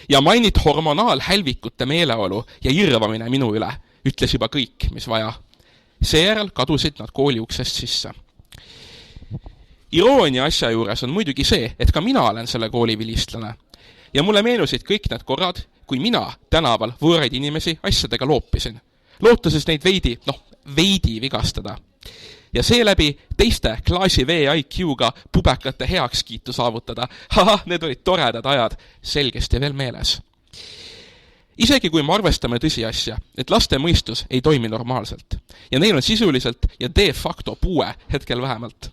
Ja mainit hormonaalhälvikute meeleolu ja irvamine minu üle ütles juba kõik, mis vaja. Seejärel kadusid nad kooli uksest sisse. Iroonia asja juures on muidugi see, et ka mina olen selle kooli vilistlane. Ja mulle meenusid kõik need korrad, kui mina tänaval võõraid inimesi asjadega loopisin. Lootuses neid veidi vigastada. Ja seeläbi teiste klaasi VIQ-ga pubekate heakskiitu saavutada. Need olid toredad ajad, selgesti veel meeles. Isegi kui me arvestame tõsiasja, et laste mõistus ei toimi normaalselt ja neil on sisuliselt ja de facto puue hetkel vähemalt,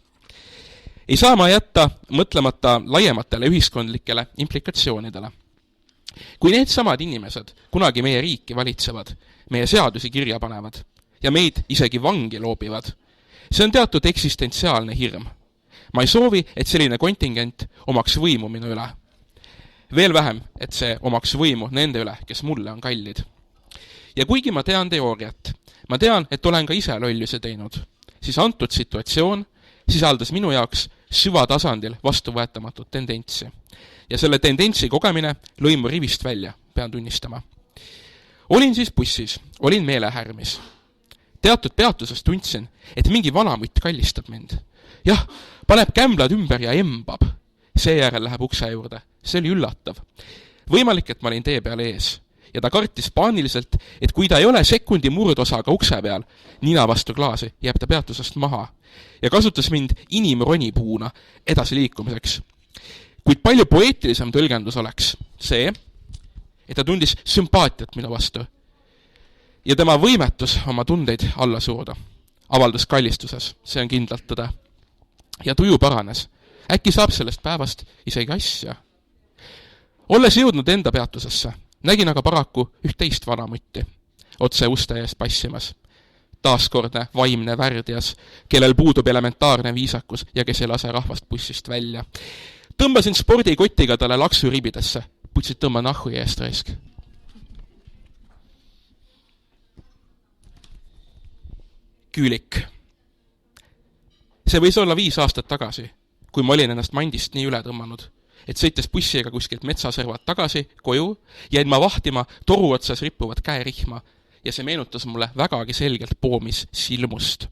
ei saa ma jätta mõtlemata laiematele ühiskondlikele implikatsioonidele. Kui need samad inimesed kunagi meie riiki valitsevad, meie seadusi kirja panevad ja meid isegi vangi loobivad, see on teatud eksistentsiaalne hirm. Ma ei soovi, et selline kontingent omaks võimu minu üle. Veel vähem, et see omaks võimu nende üle, kes mulle on kallid. Ja kuigi ma tean teooriat, ma tean, et olen ka ise lollusi teinud, siis antud situatsioon sisaldas minu jaoks süvatasandil vastuvõetamatut tendentsi. Ja selle tendentsi kogemine lõi mu rivist välja, pean tunnistama. Olin siis bussis, olin meelehärmis. Teatud peatuses tundsin, et mingi vanamutt kallistab mind. Jah, paneb kämblad ümber ja embab. Seejärel läheb ukse juurde. See oli üllatav. Võimalik, et ma olin tee peal ees. Ja ta kartis paaniliselt, et kui ta ei ole sekundi murdosaga ukse peal, nina vastu klaasi, jääb ta peatusest maha. Ja kasutas mind inimronipuuna edasi liikumiseks. Kuid palju poeetilisem tõlgendus oleks see, et ta tundis sümpaatiat minu vastu. Ja tema võimetus oma tundeid alla suruda avaldus kallistuses, see on kindlalt tõde. Ja tuju paranes. Äkki saab sellest päevast isegi asja. Olles jõudnud enda peatusesse, nägin aga paraku üht teist vanamutti, otse uste eest passimas. Taaskordne vaimne värdjas, kellel puudub elementaarne viisakus ja kes ei lase rahvast bussist välja. Tõmbasin spordikotiga talle laksu ribidesse, putsid tõmba nahhu eest raisk. Küülik. See võis olla 5 aastat tagasi, kui ma olin ennast mandist nii üle tõmmanud, et sõites bussiga kuskilt metsasõrvad tagasi koju, jäin ma vahtima toru otsas rippuvat käerihma ja see meenutas mulle vägagi selgelt poomis silmust.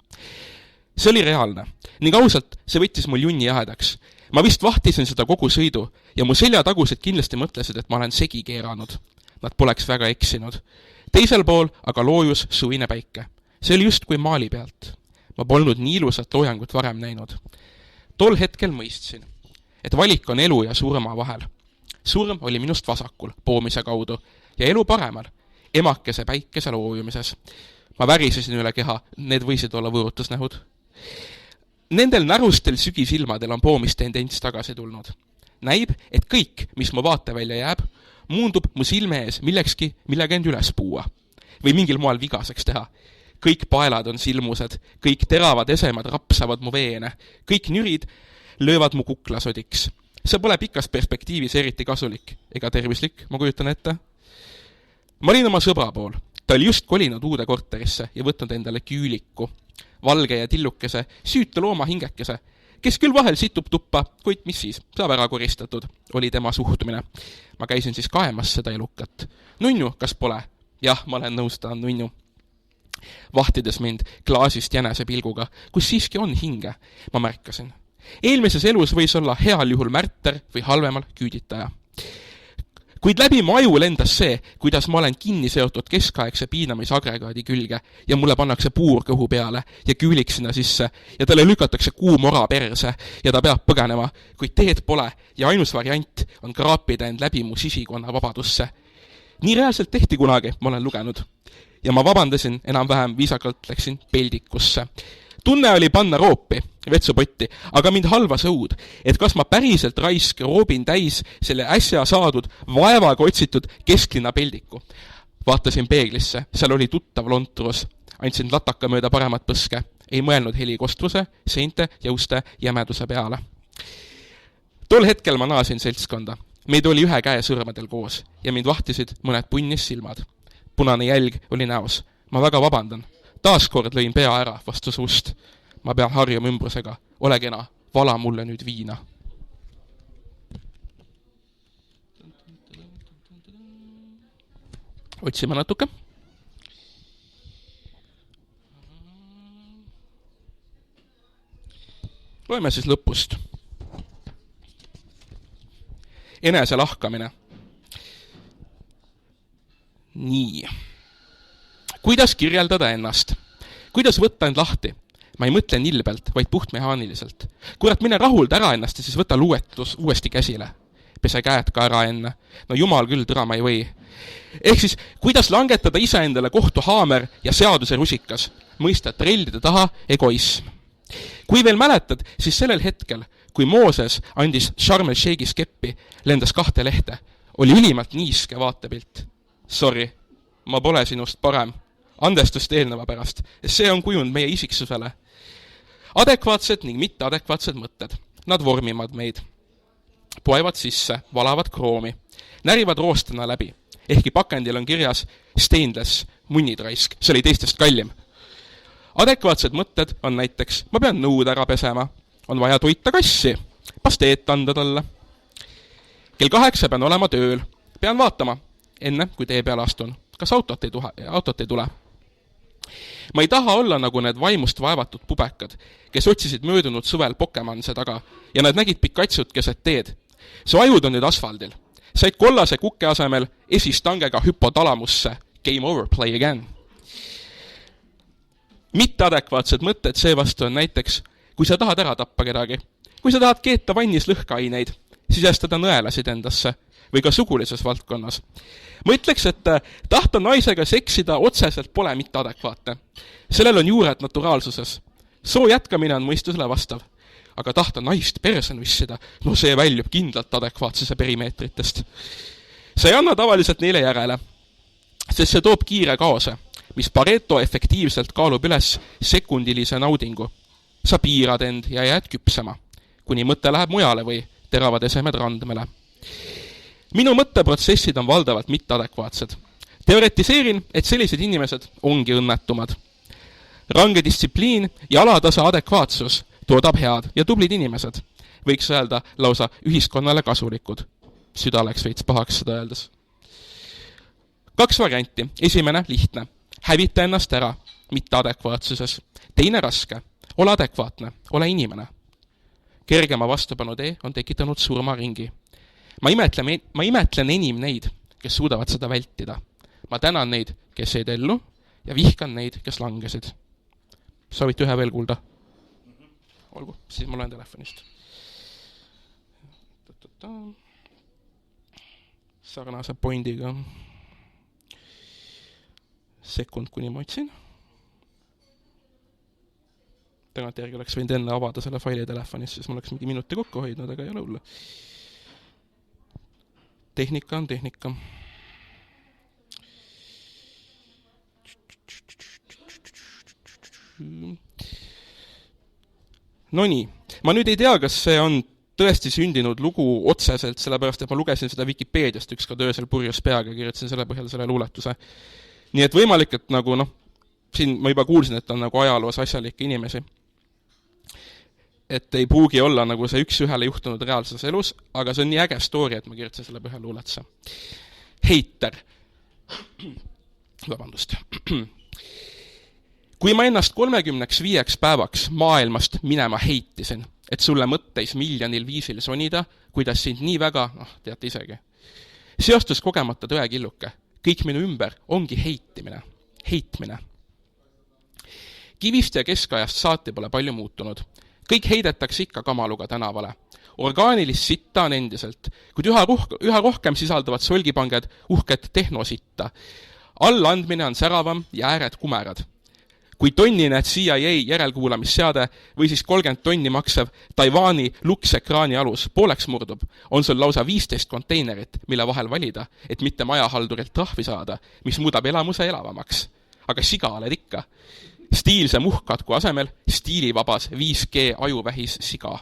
See oli reaalne. Ning ausalt, see võttis mul junni jahedaks. Ma vist vahtisin seda kogu sõidu ja mu seljatagused kindlasti mõtlesid, et ma olen segi keeranud. Nad poleks väga eksinud. Teisel pool aga loojus suvine päike. See oli just kui maali pealt. Ma polnud nii ilusat loojangut varem näinud. Tol hetkel mõistsin, et valik on elu ja surma vahel. Surm oli minust vasakul, poomise kaudu, ja elu paremal, emakese päikese loojumises. Ma värisesin üle keha, need võisid olla võõrutusnähud. Nendel närustel sügisilmadel on poomistendents tagasi tulnud. Näib, et kõik, mis mu vaatevälja jääb, muundub mu silme ees millekski, millega end üles puua. Või mingil moel vigaseks teha. Kõik paelad on silmused, kõik teravad esemad rapsavad mu veene, kõik nürid löövad mu kuklasodiks. See pole pikas perspektiivis eriti kasulik ega tervislik, ma kujutan ette. Ma olin oma sõbra pool. Ta oli just kolinud uude korterisse ja võtnud endale küüliku, valge ja tillukese, süüta looma hingekese, kes küll vahel situb tuppa, kuid mis siis, saab ära koristatud, oli tema suhtumine. Ma käisin siis kaemas seda elukat. Nunnu, kas pole? Jah, ma olen nõus, ta on nunnu. Vahtides mind klaasist jänese pilguga, kus siiski on hinge, ma märkasin. Eelmises elus võis olla heal juhul märter või halvemal küüditaja. Kuid läbi mu aju lendas see, kuidas ma olen kinni seotud keskaegse piinamisagregaadi külge ja mulle pannakse puur kõhu peale ja küülik sinna sisse ja talle lükatakse kuum ora perse ja ta peab põgenema, kuid teed pole ja ainus variant on kraapida end läbi mu sisikonna vabadusse. Nii reaalselt tehti kunagi, ma olen lugenud. Ja ma vabandasin, enam-vähem viisakalt läksin peldikusse. Tunne oli panna roopi, vetsupotti, aga mind halvas õud, et kas ma päriselt raisk roobin täis selle äsja saadud, vaevaga otsitud kesklinna peldiku. Vaatasin peeglisse, seal oli tuttav lontrus. Andsin lataka mööda paremat põske. Ei mõelnud heli kostvuse, seinte, jõuste, jämeduse peale. Tol hetkel ma naasin seltskonda. Meid oli ühe käe sõrmedel koos ja mind vahtisid mõned punnis silmad. Punane jälg oli näos. Ma väga vabandan. Taaskord lõin pea ära vastu suust. Ma pean harjuma ümbrusega. Ole kena, vala mulle nüüd viina. Otsime natuke. Loeme siis lõpust. Enese lahkamine. Nii. Kuidas kirjeldada ennast? Kuidas võtta end lahti? Ma ei mõtle nilbelt, vaid puhtmehaaniliselt. Kurat, mine rahulda ära ennast ja siis võta luetus uuesti käsile. Pese käed ka ära enne. No jumal küll, tõra ma ei või. Ehk siis, kuidas langetada iseendale kohtuhaamer ja seaduse rusikas? Mõista trellide taha egoism. Kui veel mäletad, siis sellel hetkel, kui Mooses andis Sharm el-Sheikhis keppi, lendas 2 lehte, oli ülimalt niiske vaatepilt. Sorry, ma pole sinust parem. Andestust eelneva pärast. See on kujund meie isiksusele. Adekvaatsed ning mitteadekvaatsed mõtted. Nad vormivad meid. Poevad sisse, valavad kroomi. Närivad roostena läbi. Ehkki pakendil on kirjas stainless, munnitraisk. See oli teistest kallim. Adekvaatsed mõtted on näiteks, ma pean nõud ära pesema, on vaja toita kassi, pasteet anda talle. Kell 8 pean olema tööl, pean vaatama, enne kui tee peale astun, kas autot ei tule. Ma ei taha olla nagu need vaimust vaevatud pubekad, kes otsisid möödunud suvel Pokemonse taga ja nad nägid pikatsut keset teed. Su ajud on nüüd asfaldil. Said kollase kukke asemel esistangega hüpotalamusse. Game over, play again. Mitteadekvaatsed mõtted seevastu on näiteks, kui sa tahad ära tappa kedagi, kui sa tahad keeta vannis lõhkeaineid, sisestada nõelasid endasse või ka sugulises valdkonnas. Ma ütleks, et tahta naisega seksida otseselt pole mitteadekvaatne. Sellel on juured naturaalsuses. Soo jätkamine on mõistusele vastav. Aga tahta naist perse nussida, no see väljub kindlalt adekvaatsuse perimeetritest. See ei anna tavaliselt neile järele, sest see toob kiire kaose, mis Pareto efektiivselt kaalub üles sekundilise naudingu. Sa piirad end ja jääd küpsema, kuni mõte läheb mujale või teravad esemed randmele. Minu mõtteprotsessid on valdavalt mitteadekvaatsed. Teoretiseerin, et sellised inimesed ongi õnnetumad. Range distsipliin ja alatasa adekvaatsus toodab head ja tublid inimesed. Võiks öelda lausa ühiskonnale kasulikud. Süda läks veits pahaks seda öeldes. 2 varianti. Esimene lihtne. Hävita ennast ära, mitte adekvaatsuses. Teine raske. Ole adekvaatne, ole inimene. Kergema vastupanu tee on tekitanud surmaringi. Ma imetlen enim neid, kes suudavad seda vältida. Ma tänan neid, kes jäid ellu ja vihkan neid, kes langesid. Soovite ühe veel kuulda? Olgu, siis ma loen telefonist. Sarnase pointiga. Sekund, kuni ma otsin. Tagantjärgi oleks võinud enne avada selle faili telefonis, siis ma oleks mingi minuti kokku hoidnud, aga ei ole hullu. Tehnika on tehnika. No nii, ma nüüd ei tea, kas see on tõesti sündinud lugu otseselt, sellepärast, et ma lugesin seda Wikipeediast ükskord öösel purjus peaga, kirjutasin selle põhjal selle luuletuse. Nii et võimalik, et nagu siin ma juba kuulsin, et on nagu ajaloos asjalikke inimesi. Et ei pruugi olla nagu see üks ühele juhtunud reaalses elus, aga see on nii äge story, et ma kirjutasin selle põhjal luuletuse. Heiter. Vabandust. Kui ma ennast 35 päevaks maailmast minema heitisin, et sulle mõtteis miljonil viisil sonida, kuidas sind nii väga, teate isegi. Seostus kogemata tõekilluke. Kõik minu ümber ongi heitimine. Heitmine. Kivist ja keskajast saati pole palju muutunud. Kõik heidetakse ikka kamaluga tänavale. Orgaanilist sitta on endiselt, kuid üha rohkem sisaldavad solgipanged uhket tehnositta. Allandmine on säravam ja ääred kumerad. kui tonnine CIA järelkuulamisseade või siis 30 tonni maksev Taiwani luksekraani alus pooleks murdub, on sul lausa 15 konteinerit, mille vahel valida, et mitte majahaldurilt trahvi saada, mis muudab elamuse elavamaks. Aga siga oled ikka. Stiilse muhkkatku asemel stiilivabas 5G ajuvähis siga.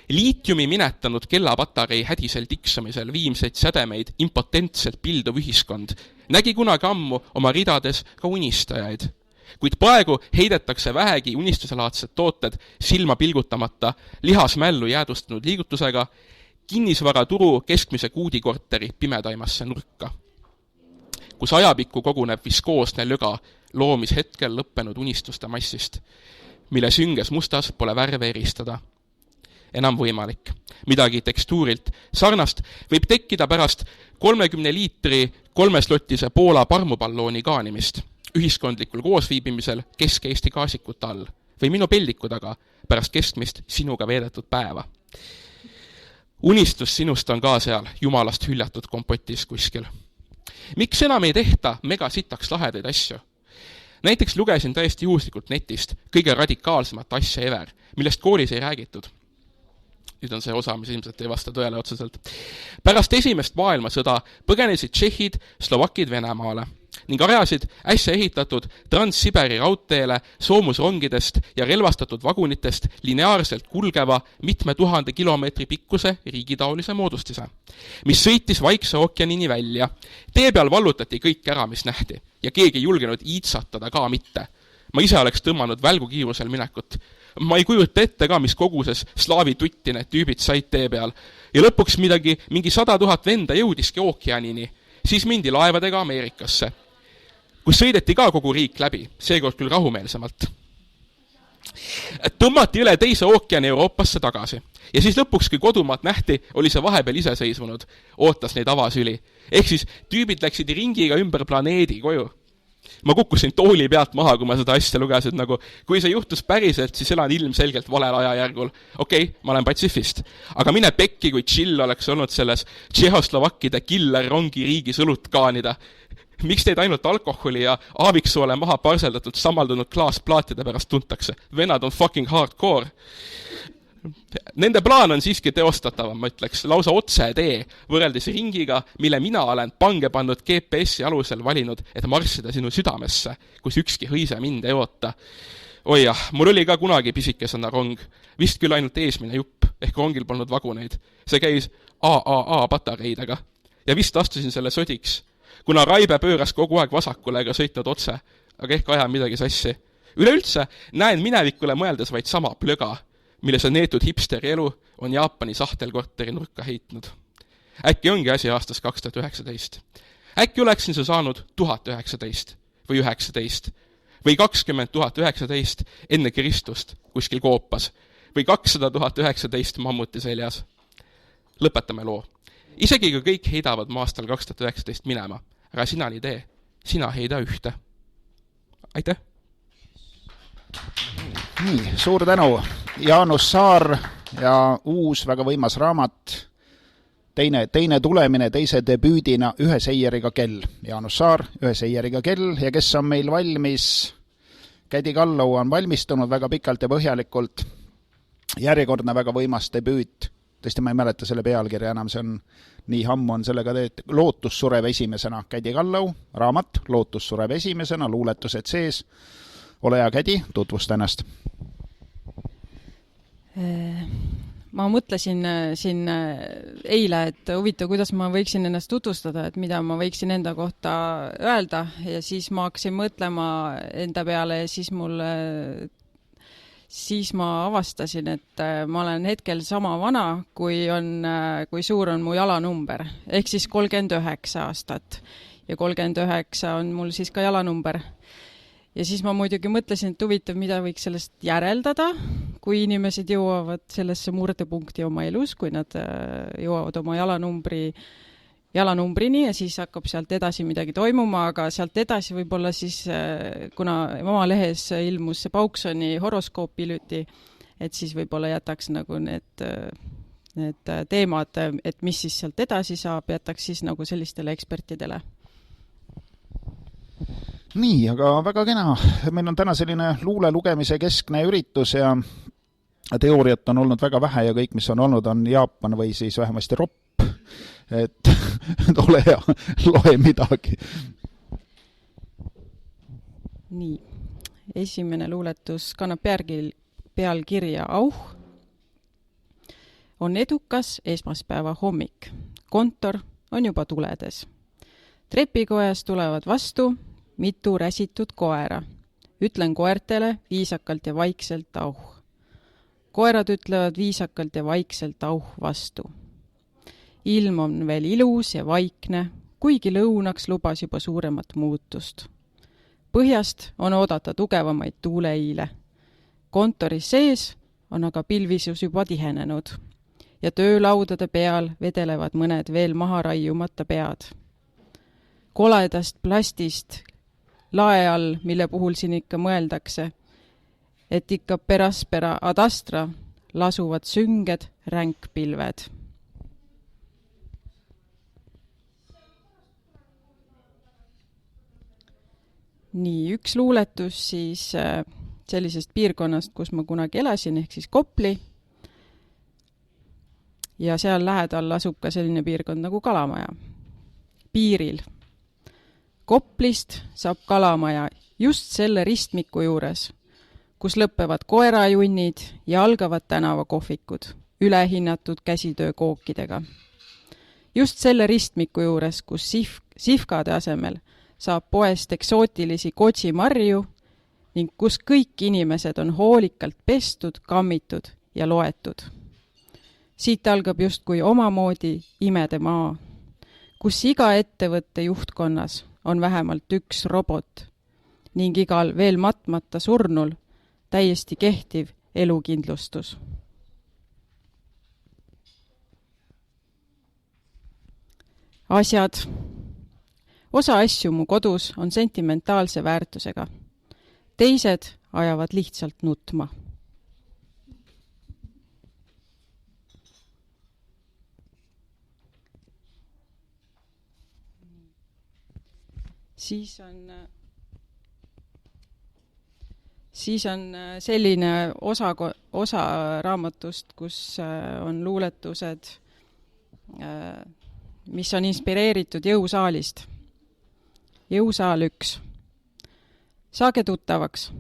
Liitiumi minetanud kellapatarei hädisel tiksumisel viimseid sädemeid impotentselt pilduv ühiskond nägi kunagi ammu oma ridades ka unistajaid. Kuid praegu heidetakse vähegi unistuselaadsed tooted silma pilgutamata lihasmällu jäädustanud liigutusega kinnisvaraturu keskmise kuudikorteri pimedaimasse nurka, kus ajapikku koguneb viskoosne löga loomishetkel lõppenud unistuste massist, mille sünges mustas pole värve eristada. Enam võimalik. Midagi tekstuurilt sarnast võib tekkida pärast 30 liitri 3-slottise Poola parmupallooni kaanimist ühiskondlikul koosviibimisel Kesk-Eesti kaasikute all või minu peldiku taga pärast keskmist sinuga veedetud päeva. Unistus sinust on ka seal jumalast hüljatud kompotis kuskil. Miks enam ei tehta megasitaks lahedaid asju? Näiteks lugesin täiesti juhuslikult netist kõige radikaalsemat asja ever, millest koolis ei räägitud. Nüüd on see osa, mis ilmselt ei vasta tõele otseselt. Pärast esimest maailmasõda põgenesid tšehhid, slovakid Venemaale ning ajasid äsja ehitatud Trans-Siberi raudteele soomusrongidest ja relvastatud vagunitest lineaarselt kulgeva mitme 1000 kilomeetri pikkuse riigitaolise moodustise, mis sõitis Vaikse ookeanini välja. Tee peal vallutati kõik ära, mis nähti, ja keegi ei julgenud iitsatada ka mitte. Ma ise oleks tõmmanud välgukiirusel minekut. Ma ei kujuta ette ka, mis koguses slaavi tutti need tüübid said tee peal. Ja lõpuks mingi 100 000 venda jõudiski ookeanini. Siis mindi laevadega Ameerikasse, kus sõideti ka kogu riik läbi, seekord küll rahumeelsemalt. Tõmmati üle teise ookeani Euroopasse tagasi. Ja siis lõpuks, kui kodumaad nähti, oli see vahepeal iseseisvunud. Ootas neid avasüli. Ehk siis tüübid läksid ringiga ümber planeedi koju. Ma kukkusin tooli pealt maha, kui ma seda asja lugesin, nagu kui see juhtus päriselt, siis elan ilmselgelt valel ajajärgul. Okei, ma olen patsifist. Aga mine pekki, kui chill oleks olnud selles tšehhoslovakkide killer rongi riigis õlut kaanida. Miks teid ainult alkoholi ja aaviksoole maha parseldatud samaldunud klaasplaatide pärast tuntakse? Venad on fucking hardcore. Nende plaan on siiski teostatavam, ma ütleks, lausa otse tee, võrreldes ringiga, mille mina olen pange pannud GPS-i alusel valinud, et marssida sinu südamesse, kus ükski hõise mind ei oota. Oi jah, mul oli ka kunagi pisikesena rong, vist küll ainult eesmine jupp, ehk rongil polnud vaguneid. See käis AAA patareidega ja vist astusin selle sodiks, kuna Raibe pööras kogu aeg vasakule ega sõitnud otse, aga ehk ajan midagi sassi. Üleüldse näen minevikule mõeldes vaid sama plöga, mille see neetud hipsteri elu on Jaapani sahtelkorteri nurka heitnud. Äkki ongi asi aastas 2019. Äkki oleksin see saanud 1019 või 19 või 20 019 enne Kristust kuskil koopas või 200 019 mammuti seljas. Lõpetame loo. Isegi kui kõik heidavad aastal 2019 minema, aga sina nii tee, sina heida ühte. Aitäh! Nii, suur tänu. Jaanus Saar ja uus väga võimas raamat, teine tulemine teise debüüdina Ühe seieriga kell. Jaanus Saar, Ühe seieriga kell ja kes on meil valmis? Kädi Kallau on valmistunud väga pikalt ja põhjalikult. Järjekordne väga võimas debüüt. Tõesti, ma ei mäleta selle pealkirja enam, see on nii hammu on sellega teed. Lootus sureb esimesena. Kädi Kallau, raamat, Lootus sureb esimesena, luuletused sees. Ole hea, Kädi, tutvusta ennast. Ma mõtlesin siin eile, et huvitav, kuidas ma võiksin ennast tutvustada, et mida ma võiksin enda kohta öelda ja siis ma hakkasin mõtlema enda peale ja siis ma avastasin, et ma olen hetkel sama vana, kui suur on mu jalanumber, ehk siis 39 aastat ja 39 on mul siis ka jalanumber. Ja siis ma muidugi mõtlesin, et huvitav, mida võiks sellest järeldada, kui inimesed jõuavad sellesse murdepunkti oma elus, kui nad jõuavad oma jalanumbrini ja siis hakkab sealt edasi midagi toimuma, aga sealt edasi võib-olla siis, kuna oma lehes ilmus see Pauksoni horoskoop hiljuti, et siis võib-olla jätaks nagu need teemad, et mis siis sealt edasi saab, jätaks siis nagu sellistele ekspertidele. nii, aga väga kena. Meil on täna selline luule lugemise keskne üritus ja teooriat on olnud väga vähe ja kõik, mis on olnud, on Jaapan või siis vähemasti ropp. Et ole hea, loe midagi. Nii, esimene luuletus kannab pealkirja Auh. On edukas esmaspäeva hommik. Kontor on juba tuledes. Trepikojas tulevad vastu mitu räsitud koera. Ütlen koertele viisakalt ja vaikselt auh. Koerad ütlevad viisakalt ja vaikselt auh vastu. Ilm on veel ilus ja vaikne, kuigi lõunaks lubas juba suuremat muutust. Põhjast on oodata tugevamaid tuuleiile. Kontoris sees on aga pilvisus juba tihenenud ja töölaudade peal vedelevad mõned veel maha raiumata pead. Koledast plastist lae all, mille puhul siin ikka mõeldakse, et ikka peraspera ad astra lasuvad sünged ränkpilved. Nii, üks luuletus siis sellisest piirkonnast, kus ma kunagi elasin, ehk siis Kopli. Ja seal lähedal asub ka selline piirkond nagu Kalamaja. Piiril. Koplist saab Kalamaja just selle ristmiku juures, kus lõppevad koerajunnid ja algavad tänavakohvikud, ülehinnatud käsitöökookidega. Just selle ristmiku juures, kus sifkade asemel saab poest eksootilisi kotsimarju ning kus kõik inimesed on hoolikalt pestud, kammitud ja loetud. Siit algab justkui omamoodi imede maa, kus iga ettevõtte juhtkonnas on vähemalt üks robot ning igal veel matmata surnul täiesti kehtiv elukindlustus. Asjad. Osa asju mu kodus on sentimentaalse väärtusega. Teised ajavad lihtsalt nutma. Siis on selline osa raamatust, kus on luuletused, mis on inspireeritud Jõusaalist. Jõusaal 1. Saage tuttavaks.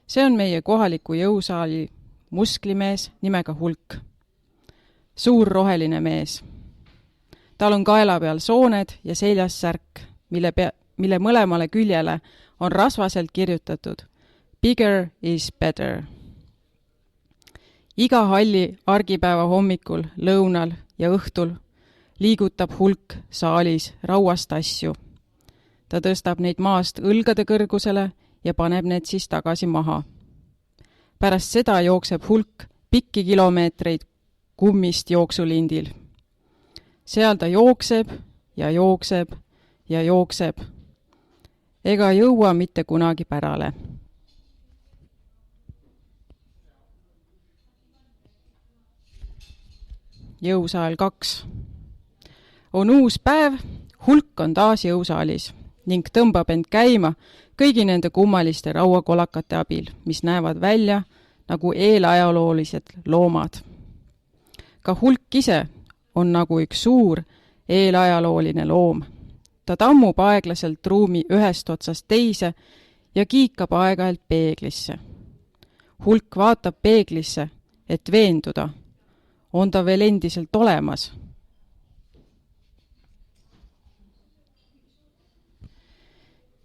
See on meie kohaliku jõusaali musklimees nimega Hulk. Suur roheline mees. Tal on kaela peal sooned ja seljas särk, mille mõlemale küljele on rasvaselt kirjutatud Bigger is better. Iga halli argipäeva hommikul, lõunal ja õhtul liigutab Hulk saalis rauast asju. Ta tõstab neid maast õlgade kõrgusele ja paneb need siis tagasi maha. Pärast seda jookseb Hulk pikki kilomeetreid kummist jooksulindil. Seal ta jookseb ja jookseb ja jookseb. Ega jõua mitte kunagi pärale. Jõusaal 2. On uus päev, Hulk on taas jõusaalis ning tõmbab end käima kõigi nende kummaliste rauakolakate abil, mis näevad välja nagu eelajaloolised loomad. Ka Hulk ise on nagu üks suur eelajalooline loom. Ta tammub aeglaselt ruumi ühest otsast teise ja kiikab aeg-ajalt peeglisse. Hulk vaatab peeglisse, et veenduda. On ta veel endiselt olemas?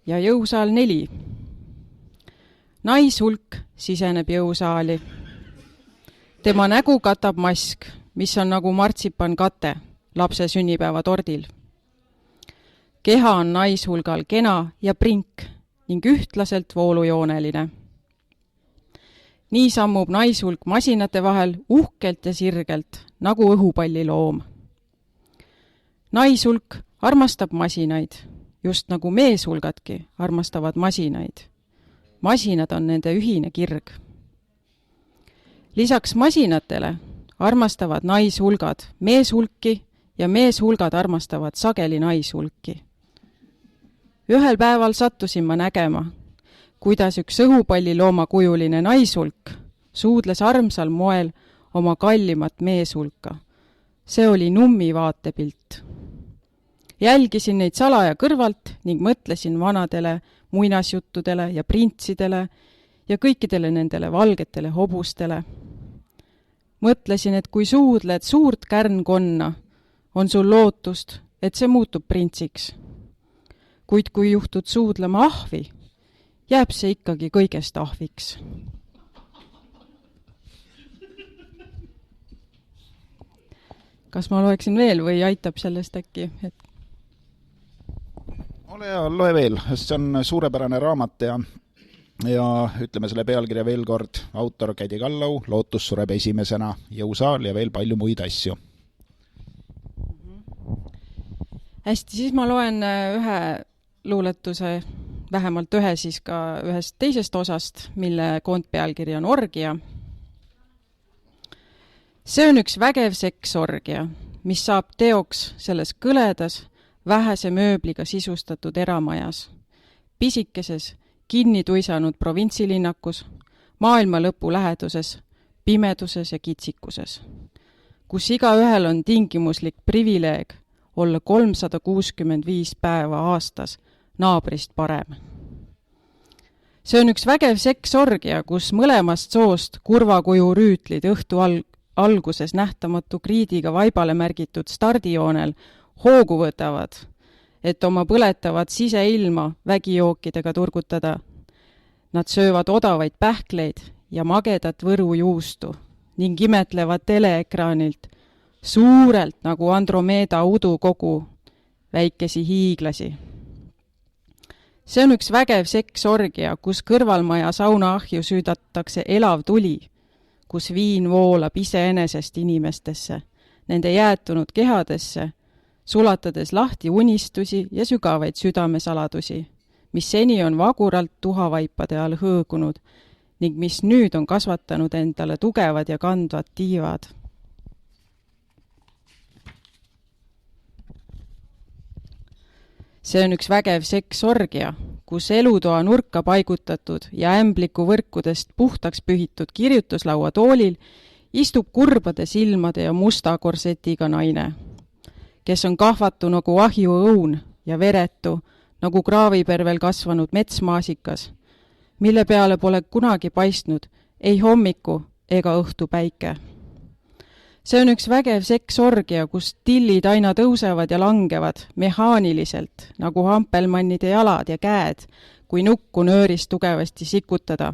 Ja jõusaal 4. Naishulk siseneb jõusaali. Tema nägu katab mask, mis on nagu martsipan kate lapse sünnipäeva tordil. Keha on naishulgal kena ja prink ning ühtlaselt voolujooneline. Nii sammub naishulk masinate vahel uhkelt ja sirgelt, nagu õhupalliloom. Naishulk armastab masinaid, just nagu meeshulgadki armastavad masinaid. Masinad on nende ühine kirg. Lisaks masinatele armastavad naishulgad meeshulki ja meeshulgad armastavad sageli naishulki. Ühel päeval sattusin ma nägema, kuidas üks õhupallilooma kujuline naishulk suudles armsal moel oma kallimat meeshulka. See oli Nummi vaatepilt. Jälgisin neid salaja kõrvalt ning mõtlesin vanadele muinasjuttudele ja printsidele ja kõikidele nendele valgetele hobustele. Mõtlesin, et kui suudled suurt kärnkonna, on sul lootust, et see muutub printsiks. Kuid kui juhtud suudlema ahvi, jääb see ikkagi kõigest ahviks. Kas ma loeksin veel või aitab sellest äkki? Ole hea, loe veel, sest see on suurepärane raamat ja ütleme selle pealkirja veel kord, autor Kädi Kallau, Lootus sureb esimesena, Jõusaal ja veel palju muid asju. Hästi, siis ma loen ühe luuletuse, vähemalt ühe siis ka ühest teisest osast, mille koondpealkiri on Orgia. See on üks vägev seksorgia, mis saab teoks selles kõledas, vähese mööbliga sisustatud eramajas, pisikeses, kinni tuisanud provintsilinnakus, maailma lõpu läheduses, pimeduses ja kitsikuses, kus igaühel on tingimuslik privileeg olla 365 päeva aastas naabrist parem. See on üks vägev seksorgia, kus mõlemast soost kurvakuju rüütlid õhtu alguses nähtamatu kriidiga vaibale märgitud stardijoonel hoogu võtavad, et oma põletavat siseilma vägijookidega turgutada. Nad söövad odavaid pähkleid ja magedat võrujuustu ning imetlevad teleekraanilt suurelt nagu Andromeeda udukogu väikesi hiiglasi. See on üks vägev seksorgia, kus kõrvalmaja saunaahju süüdatakse elav tuli, kus viin voolab iseenesest inimestesse, nende jäätunud kehadesse, sulatades lahti unistusi ja sügavaid südamesaladusi, mis seni on vaguralt tuhavaipade all hõõgunud ning mis nüüd on kasvatanud endale tugevad ja kandvad tiivad. See on üks vägev seksorgia, kus elutoa nurka paigutatud ja ämbliku võrkudest puhtaks pühitud kirjutuslaua toolil istub kurbade silmade ja musta korsetiga naine, kes on kahvatu nagu ahju õun ja veretu nagu kraavipervel kasvanud metsmaasikas, mille peale pole kunagi paistnud ei hommiku ega õhtu päike. See on üks vägev seksorgia, kus tillid aina tõusevad ja langevad mehaaniliselt, nagu hampelmannide jalad ja käed, kui nukku nööris tugevasti sikutada.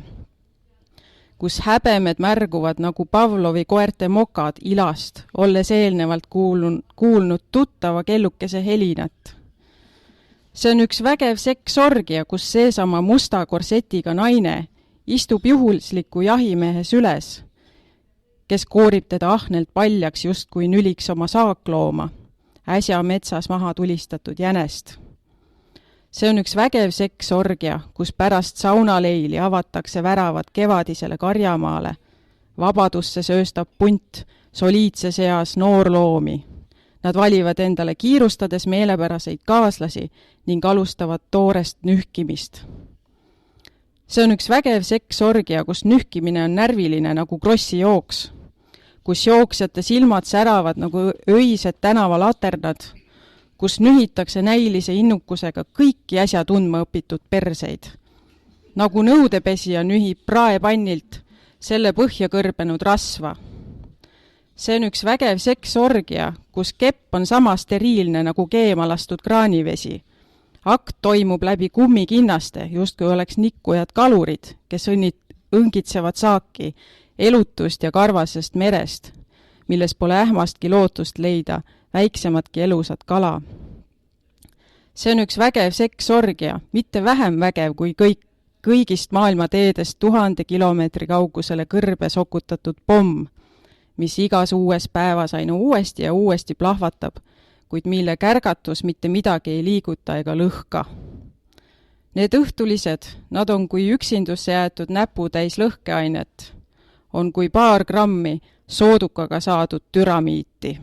Kus häbemed märguvad nagu Pavlovi koerte mokad ilast, olles eelnevalt kuulnud tuttava kellukese helinat. See on üks vägev seksorgia, kus seesama musta korsetiga naine istub juhusliku jahimehe süles, kes koorib teda ahnelt paljaks justkui nüliks oma saaklooma, äsja metsas maha tulistatud jänest. See on üks vägev seksorgia, kus pärast saunaleili avatakse väravad kevadisele karjamaale. Vabadusse sööstab punt soliidses eas noorloomi. Nad valivad endale kiirustades meelepäraseid kaaslasi ning alustavad toorest nühkimist. See on üks vägev seksorgia, kus nühkimine on närviline nagu krossi jooks, kus jooksjate silmad säravad nagu öised tänavalaternad, kus nühitakse näilise innukusega kõiki äsja tundma õpitud perseid. Nagu nõudepesija nühib praepannilt selle põhja kõrbenud rasva. See on üks vägev seksorgia, kus kepp on sama steriilne nagu keema lastud kraanivesi. Akt toimub läbi kummikinnaste, justkui oleks nikkujad kalurid, kes õngitsevad saaki elutust ja karvasest merest, milles pole ähmastki lootust leida väiksematki elusat kala. See on üks vägev seksorgia, mitte vähem vägev kui kõigist maailma teedest 1000 kilomeetri kaugusele kõrbe sokutatud pomm, mis igas uues päevas aina uuesti ja uuesti plahvatab, kuid mille kärgatus mitte midagi ei liiguta ega lõhka. Need õhtulised, nad on kui üksindusse jäetud näputäis lõhkeainet, on kui paar grammi soodukaga saadud türamiiti.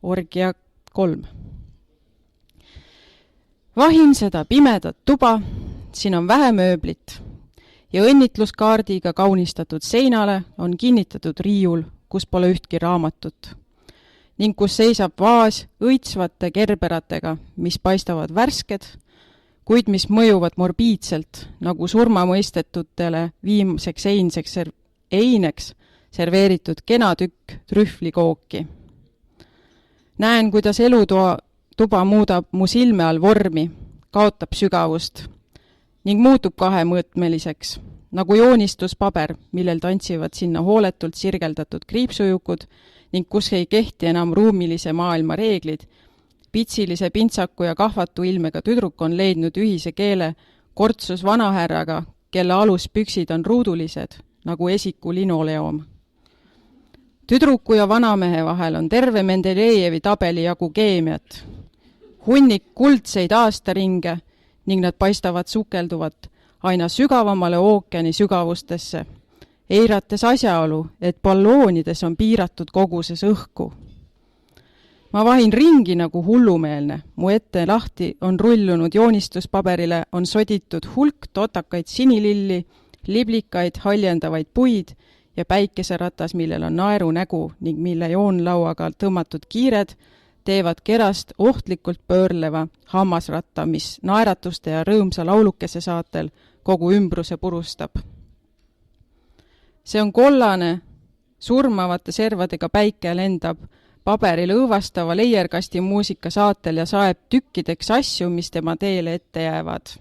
orgia 3. Vahin seda pimedat tuba, siin on vähe mööblit ja õnnitluskaardiga kaunistatud seinale on kinnitatud riiul, kus pole ühtki raamatut ning kus seisab vaas õitsvate kerberatega, mis paistavad värsked, kuid mis mõjuvad morbiidselt, nagu surmamõistetutele viimseks eineks serveeritud kena tükk trühvlikooki. Näen, kuidas elutuba muudab mu silme all vormi, kaotab sügavust ning muutub kahemõõtmeliseks, nagu joonistuspaber, millel tantsivad sinna hooletult sirgeldatud kriipsujukud ning kus ei kehti enam ruumilise maailma reeglid. Pitsilise pintsaku ja kahvatu ilmega tüdruk on leidnud ühise keele kortsus vanahärraga, kelle aluspüksid on ruudulised, nagu esiku linoleom. Tüdruku ja vanamehe vahel on terve Mendelejevi tabeli jagu keemiat. Hunnik kuldseid aastaringe ning nad paistavad sukelduvat aina sügavamale ookeani sügavustesse, eirates asjaolu, et balloonides on piiratud koguses õhku. Ma vahin ringi nagu hullumeelne, mu ette lahti on rullunud joonistuspaberile, on soditud hulk totakaid sinililli, liblikaid, haljendavaid puid ja päikeseratas, millel on naeru nägu ning mille joonlauaga tõmmatud kiired teevad kerast ohtlikult pöörleva hammasratta, mis naeratuste ja rõõmsa laulukese saatel kogu ümbruse purustab. See on kollane, surmavate servadega päike lendab paberil õõvastava leierkasti muusika saatel ja saeb tükkideks asju, mis tema teele ette jäävad.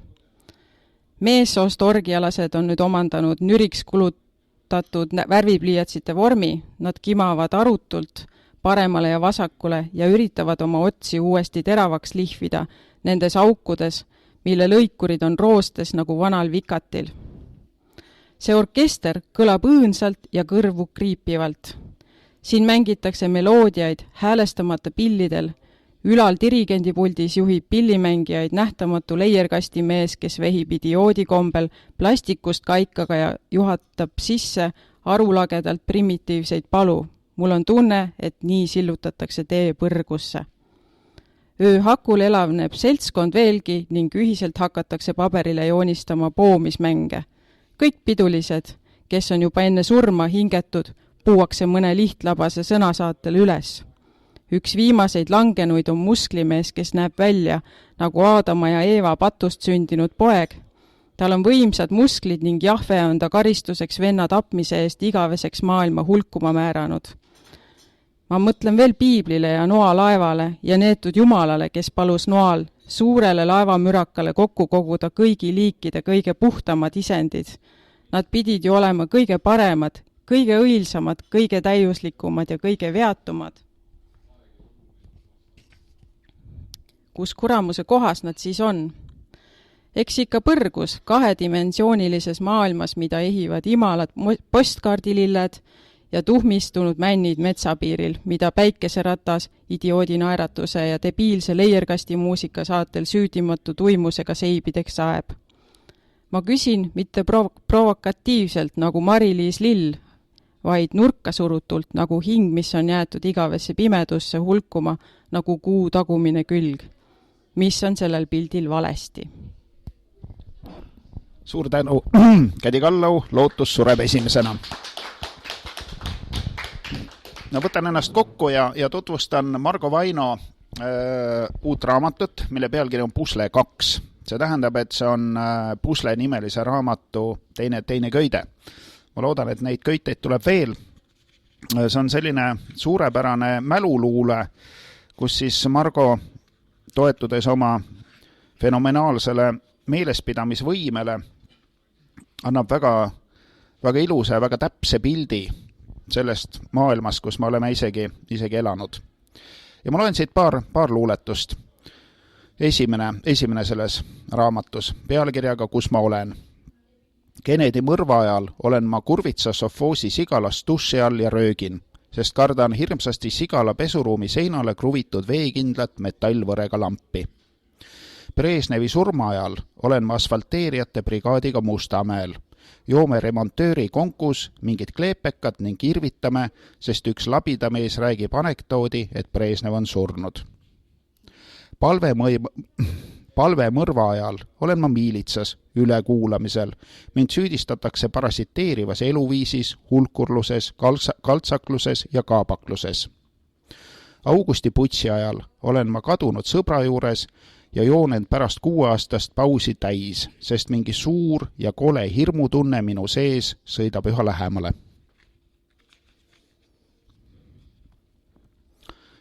Meessoost orgialased on nüüd omandanud nüriks kulutatud värvipliiatsite vormi, nad kimavad arutult paremale ja vasakule ja üritavad oma otsi uuesti teravaks lihvida nendes aukudes, mille lõikurid on roostes nagu vanal vikatil. See orkester kõlab õõnsalt ja kõrvu kriipivalt. Siin mängitakse meloodiaid häälestamata pillidel, ülal dirigendipuldis juhib pillimängijaid nähtamatu leierkastimees, kes vehib idioodi kombel plastikust kaikaga ja juhatab sisse arulagedalt primitiivseid palu. Mul on tunne, et nii sillutatakse tee põrgusse. Öö hakul elavneb seltskond veelgi ning ühiselt hakatakse paberile joonistama poomismänge. Kõik pidulised, kes on juba enne surma hingetud, puuakse mõne lihtlabase sõnasaatel üles. Üks viimaseid langenuid on musklimees, kes näeb välja nagu Aadama ja Eeva patust sündinud poeg. Tal on võimsad musklid ning Jahve on ta karistuseks venna tapmise eest igaveseks maailma hulkuma määranud. Ma mõtlen veel Piiblile ja Noa laevale ja neetud Jumalale, kes palus Noal suurele laevamürakale kokku koguda kõigi liikide kõige puhtamad isendid. Nad pidid ju olema kõige paremad, kõige õilsamad, kõige täiuslikumad ja kõige veatumad. Kus kuramuse kohas nad siis on? Eks ikka põrgus kahedimensioonilises maailmas, mida ehivad imalad postkaardililled ja tuhmistunud männid metsapiiril, mida päikeseratas, idioodi naeratuse ja debiilse leierkasti muusika saatel süüdimatu tuimusega seibideks aeb. Ma küsin mitte provokatiivselt nagu Mari-Liis Lill, vaid nurka surutult nagu hing, mis on jäetud igavesse pimedusse hulkuma nagu kuu tagumine külg. Mis on sellel pildil valesti? Suur tänu, Kädi Kallau, lootus sureb esimesena. No, võtan ennast kokku ja tutvustan Margo Vaino uut raamatut, mille pealkiri on Pusle 2. See tähendab, et see on Pusle nimelise raamatu teine köide. Ma loodan, et neid köiteid tuleb veel. See on selline suurepärane mäluluule, kus siis Margo toetudes oma fenomenaalsele meelespidamisvõimele annab väga ilusa ja väga täpse pildi sellest maailmast, kus me oleme isegi elanud. Ja ma loen siit paar luuletust. Esimene selles raamatus, pealkirjaga Kus ma olen. Kennedy mõrva ajal olen ma kurvitsa sofoosi sigalas duši all ja röögin, sest kardan hirmsasti sigala pesuruumi seinale kruvitud veekindlat metallvõrega lampi. Brežnevi surma ajal olen ma asfalteerijate brigaadiga Mustamäel, Joome remontööri konkus, mingid kleepekad ning irvitame, sest üks labidamees räägib anekdoodi, et Brežnev on surnud. Palvemõrva ajal olen ma miilitsas ülekuulamisel. Mind süüdistatakse parasiteerivas eluviisis, hulkurluses, kaltsakluses ja kaabakluses. Augusti putsi ajal olen ma kadunud sõbra juures ja joonend pärast 6-aastast pausi täis, sest mingi suur ja kole hirmutunne minu sees sõidab üha lähemale.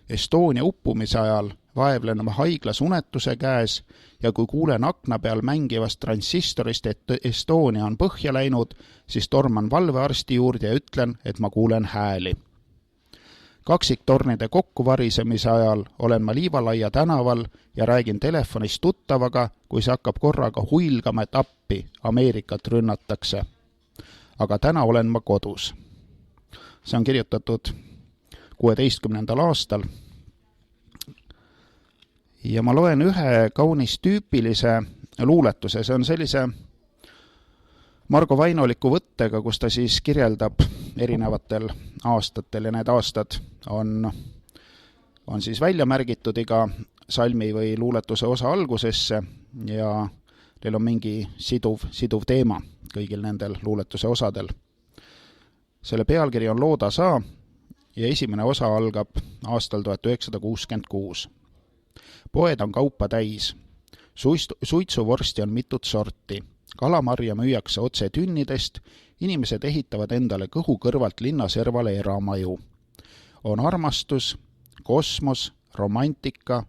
Estonia uppumise ajal vaevlen ma haiglas unetuse käes ja kui kuulen akna peal mängivast transistorist, et Estonia on põhja läinud, siis torman valvearsti juurde ja ütlen, et ma kuulen hääli. Kaksiktornide kokkuvarisemise ajal olen ma Liivalaia tänaval ja räägin telefonist tuttavaga, kui see hakkab korraga huilgama, et appi Ameerikat rünnatakse. Aga täna olen ma kodus. See on kirjutatud 16. aastal. Ja ma loen ühe kaunis tüüpilise luuletuse. See on sellise Margo Vainoliku võttega, kus ta siis kirjeldab erinevatel aastatel ja need aastad on siis välja märgitud iga salmi või luuletuse osa algusesse ja neil on mingi siduv teema kõigil nendel luuletuse osadel. Selle pealkiri on Looda saa ja esimene osa algab aastal 1966. Poed on kaupa täis. Suitsuvorsti on mitut sorti. Kalamarja müüakse otse tünnidest, inimesed ehitavad endale kõhu kõrvalt linnaservale eramaju. On armastus, kosmos, romantika,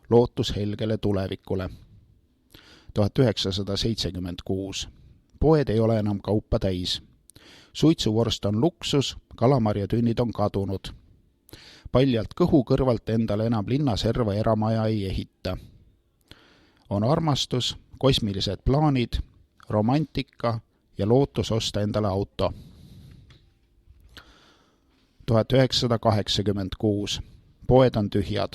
lootus helgele tulevikule. 1976. Poed ei ole enam kaupa täis. Suitsuvorst on luksus, kalamarjatünnid on kadunud. Paljalt kõhu kõrvalt endale enam linnaserva eramaja ei ehita. On armastus, kosmilised plaanid, romantika ja lootus osta endale auto. 1986. Poed on tühjad.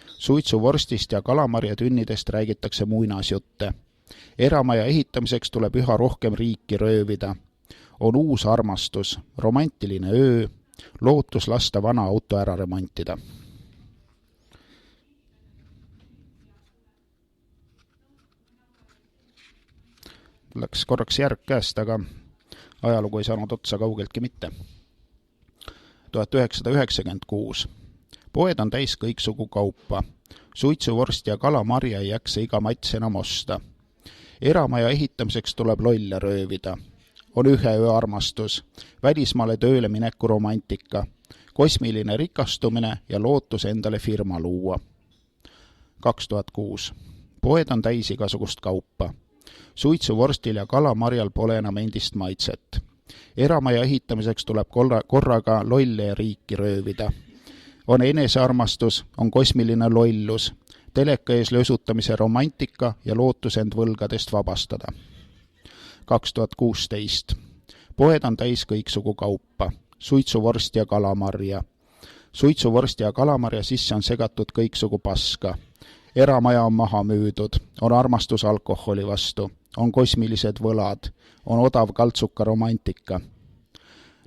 Suitsuvorstist ja kalamarjatünnidest räägitakse muinasjutte. Eramaja ehitamiseks tuleb üha rohkem riiki röövida. On uus armastus, romantiline öö, lootus lasta vana auto ära remontida. Läks korraks järg käest, aga ajalugu ei saanud otsa kaugeltki mitte. 1996. Poed on täis kõiksugu kaupa. Suitsuvorst ja kalamarja ei jaksa iga mats enam osta. Eramaja ehitamiseks tuleb lolle röövida. On ühe öö armastus, välismaale tööle mineku romantika, kosmiline rikastumine ja lootus endale firma luua. 2006. Poed on täis igasugust kaupa. Suitsuvorstil ja kalamarjal pole enam endist maitset. Eramaja ehitamiseks tuleb korraga lolle ja riiki röövida. On enesearmastus, on kosmiline lollus, teleka ees lösutamise romantika ja lootus end võlgadest vabastada. 2016. Poed on täis kõiksugu kaupa. Suitsuvorst ja kalamarja. Suitsuvorsti ja kalamarja sisse on segatud kõiksugu paska. Eramaja on maha müüdud, on armastus alkoholi vastu, on kosmilised võlad, on odav kaltsuka romantika.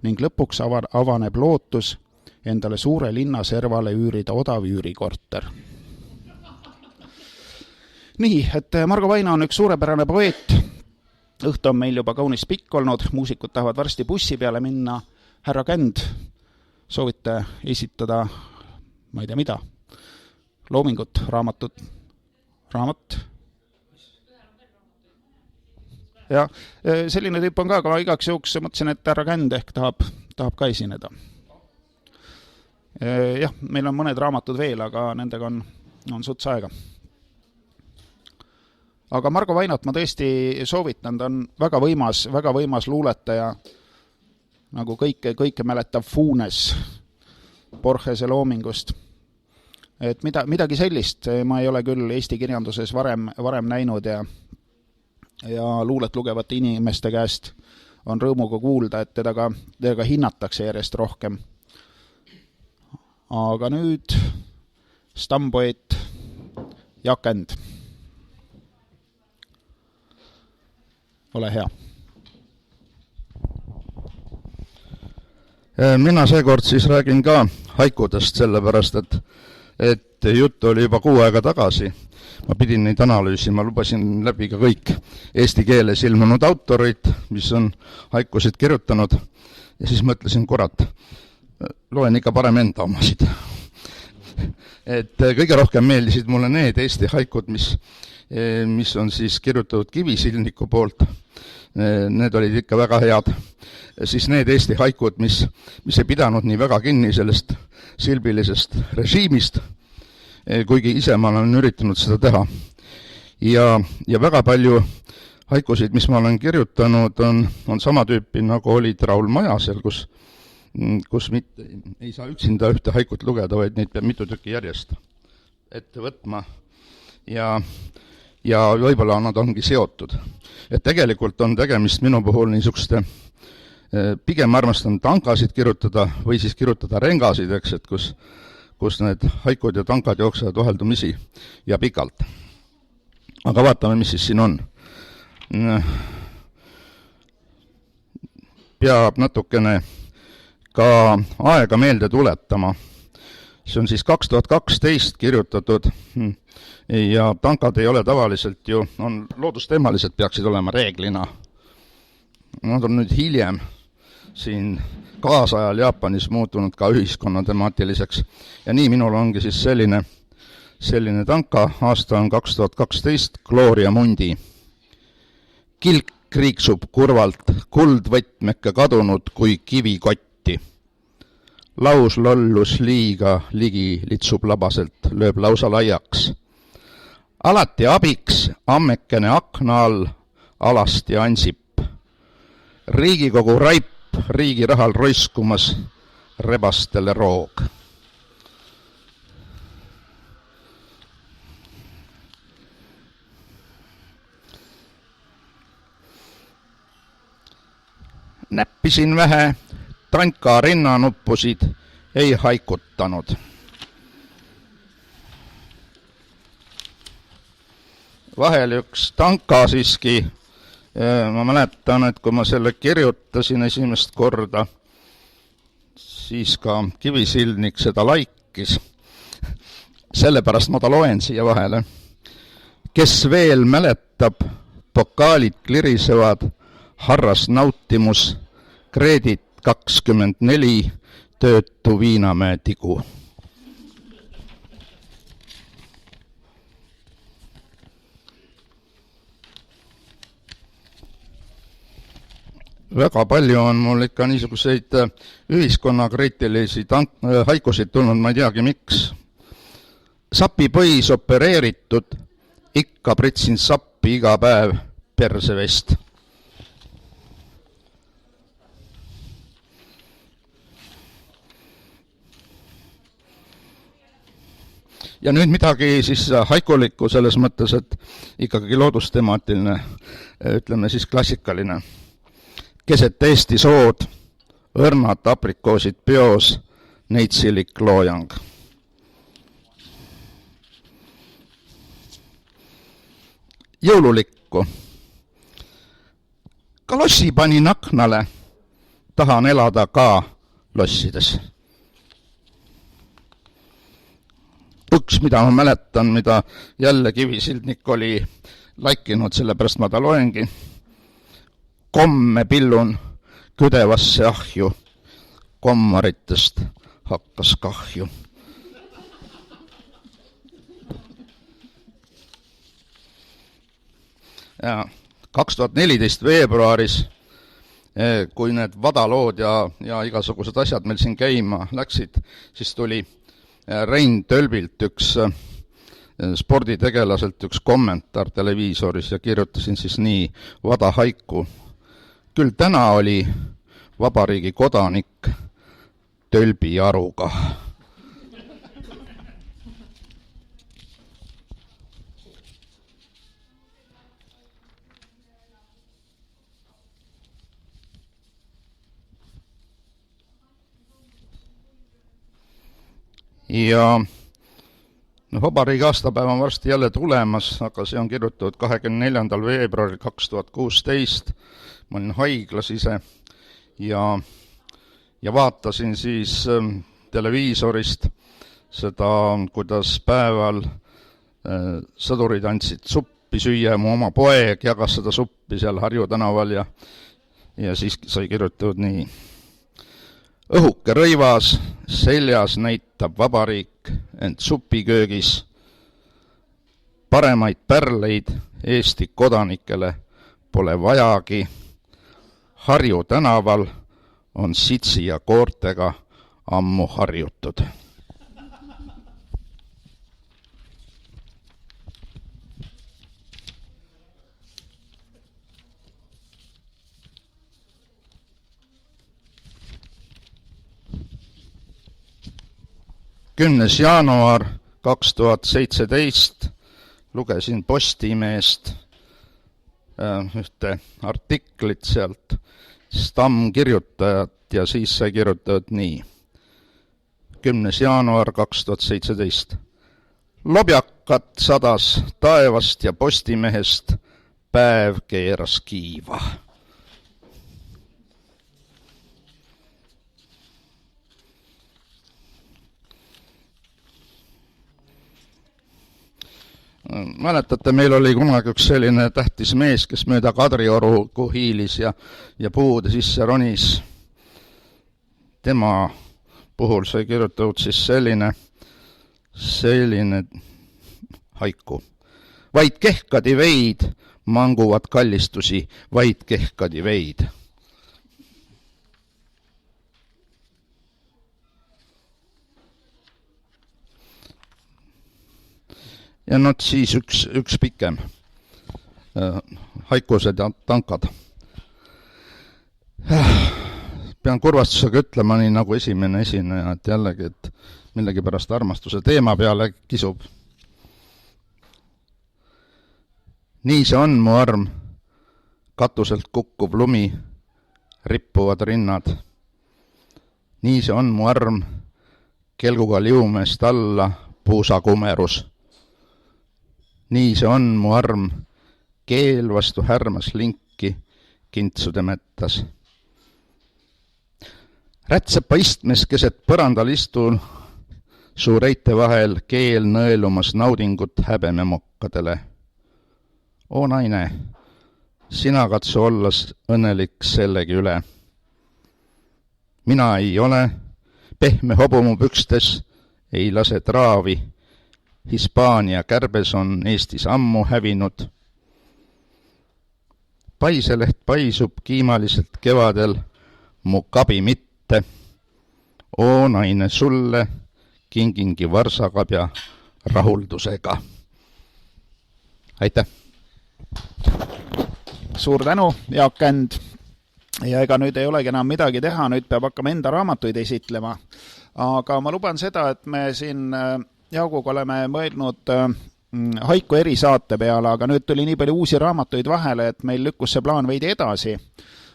Ning lõpuks avaneb lootus endale suure linna servale üürida odav üürikorter. Nii, et Margo Vaino on üks suurepärane poeet. Õhtu on meil juba kaunis pikk olnud, muusikud tahavad varsti bussi peale minna. Härra Känd, soovite esitada, ma ei tea mida, loomingut, raamat. Ja selline tüüp on ka, aga igaks juhuks mõtlesin, et härra Känd ehk tahab ka esineda. Jah, meil on mõned raamatud veel, aga nendega on suts aega. Aga Margo Vainot ma tõesti soovitan, ta on väga võimas luuletaja, nagu kõike mäletab Funes Borgese loomingust. Et midagi sellist ma ei ole küll Eesti kirjanduses varem näinud ja luulet lugevate inimeste käest on rõõmuga kuulda, et teda hinnatakse järjest rohkem. Aga nüüd stampoeet Jaak Känd. Ole hea. Mina seekord siis räägin ka haikudest, sellepärast et jutt oli juba 6 aega tagasi. Ma pidin neid analüüsima, lubasin läbi ka kõik eesti keeles ilmunud autorid, mis on haikusid kirjutanud, ja siis mõtlesin, kurat, loen ikka parem enda omasid. Et kõige rohkem meeldisid mulle need eesti haikud, mis on siis kirjutatud Kivisildniku poolt. Need olid ikka väga head. Siis need eesti haikud, mis ei pidanud nii väga kinni sellest silbilisest režiimist, kuigi ise ma olen üritanud seda teha. Ja väga palju haikusid, mis ma olen kirjutanud, on sama tüüpi, nagu olid Raul Majasel, kus mitte ei saa üksinda ühte haikut lugeda, vaid neid peab mitu tükki järjest ette võtma. Ja võib-olla nad ongi seotud. Et tegelikult on tegemist minu puhul niisuguste, pigem armastan tankasid kirjutada või siis kirjutada rengasid, eks, et kus need haikud ja tankad jooksevad vaheldumisi ja pikalt. Aga vaatame, mis siis siin on. Peab natukene ka aega meelde tuletama. See on siis 2012 kirjutatud ja tankad ei ole tavaliselt ju, on loodusteemalised peaksid olema reeglina. Nad on nüüd hiljem siin kaasajal Jaapanis muutunud ka ühiskonna temaatiliseks. Ja nii minul ongi siis selline tanka, aasta on 2012, Gloria Mundi. Kilk kriiksub kurvalt, kuldvõtmeke kadunud kui kivikotti. Lauslollus liiga ligi litsub labaselt, lööb lausa laiaks. Alati abiks ammekene akna all, alasti ansip. Riigikogu raip riigi rahal roiskumas, rebastele roog. Näppisin vähe, tanka rinnanuppusid ei haikutanud. Vahel üks tanka siiski, ma mäletan, et kui ma selle kirjutasin esimest korda, siis ka Kivisildnik seda laikis. Sellepärast ma ta loen siia vahele. Kes veel mäletab, pokaalid klirisevad, harras nautimus, kreedit 24, töötu Viinamäe tigu. Väga palju on mul ikka niisuguseid ühiskonnakriitilisi haikusid tulnud, ma ei teagi miks. Sapipõis opereeritud, ikka pritsin sappi iga päev persevest. Ja nüüd midagi siis haikulikku selles mõttes, et ikkagi loodustemaatiline, ütleme siis klassikaline. Keset Eesti sood, õrnad aprikoosid peos, neitsilik loojang. Jõululikku. Ka lossi panin aknale, tahan elada ka lossides. Üks, mida ma mäletan, mida jälle Kivisildnik oli laikinud, sellepärast ma ta loengi. Komme pillun küdevasse ahju, kommaritest hakkas kahju. Ja 2014 veebruaris, kui need vadalood ja igasugused asjad meil siin käima läksid, siis tuli Rein Tölbilt üks sporditegelaselt üks kommentaar televiisoris ja kirjutasin siis nii vada haiku. Küll täna oli vabariigi kodanik Tölbi aruga. Ja vabariigi aastapäev on varsti jälle tulemas, aga see on kirjutatud 24. veebruaril 2016. Ma olin haiglas ise ja vaatasin siis televiisorist seda, kuidas päeval sõdurid andsid suppi süüa, mu oma poeg jagas seda suppi seal Harju tänaval ja siis sai kirjutatud nii. Õhuke rõivas, seljas näitab vabariik ent supiköögis. Paremaid pärleid Eesti kodanikele pole vajagi. Harju tänaval on sitsi ja koortega ammu harjutud. Kümnes jaanuar 2017 lugesin Postimehest ühte artiklit sealt stammkirjutajat ja siis sai kirjutatud nii. 10. jaanuar 2017. Lobjakat sadas taevast ja Postimehest päev keeras kiiva. Mäletate, meil oli kunagi üks selline tähtis mees, kes mööda Kadrioru hiilis ja puude sisse ronis. Tema puhul sai kirjutatud siis selline haiku. Vaid kehkadi veid manguvad kallistusi, vaid kehkadi veid. Ja nüüd siis üks pikem. Haikused ja tankad. Pean kurvastusega ütlema nii nagu esimene esineja, et jällegi, et millegi pärast armastuse teema peale kisub. Nii see on, mu arm, katuselt kukkuv lumi, rippuvad rinnad. Nii see on, mu arm, kelguga liumest alla puusa kumerus. Nii see on, mu arm, keel vastu härmas linki kintsude mättas. Rätsepa istmes keset põrandal istul, suureite vahel keel nõelumas naudingut häbememokkadele. O naine, sina katsu olla õnnelik sellegi üle. Mina ei ole, pehme hobumu pükstes, ei lase traavi. Hispaania kärbes on Eestis ammu hävinud. Paiseleht paisub kiimaliselt kevadel, mu kabi mitte. O naine, sulle kingingi varsakabja rahuldusega. Aitäh! Suur tänu, Jaak Änd. Ja ega nüüd ei olegi enam midagi teha, nüüd peab hakkama enda raamatuid esitlema. Aga ma luban seda, et me siin Jaaguga oleme mõelnud haiku erisaate peale, aga nüüd tuli nii palju uusi raamatuid vahele, et meil lükkus see plaan veidi edasi.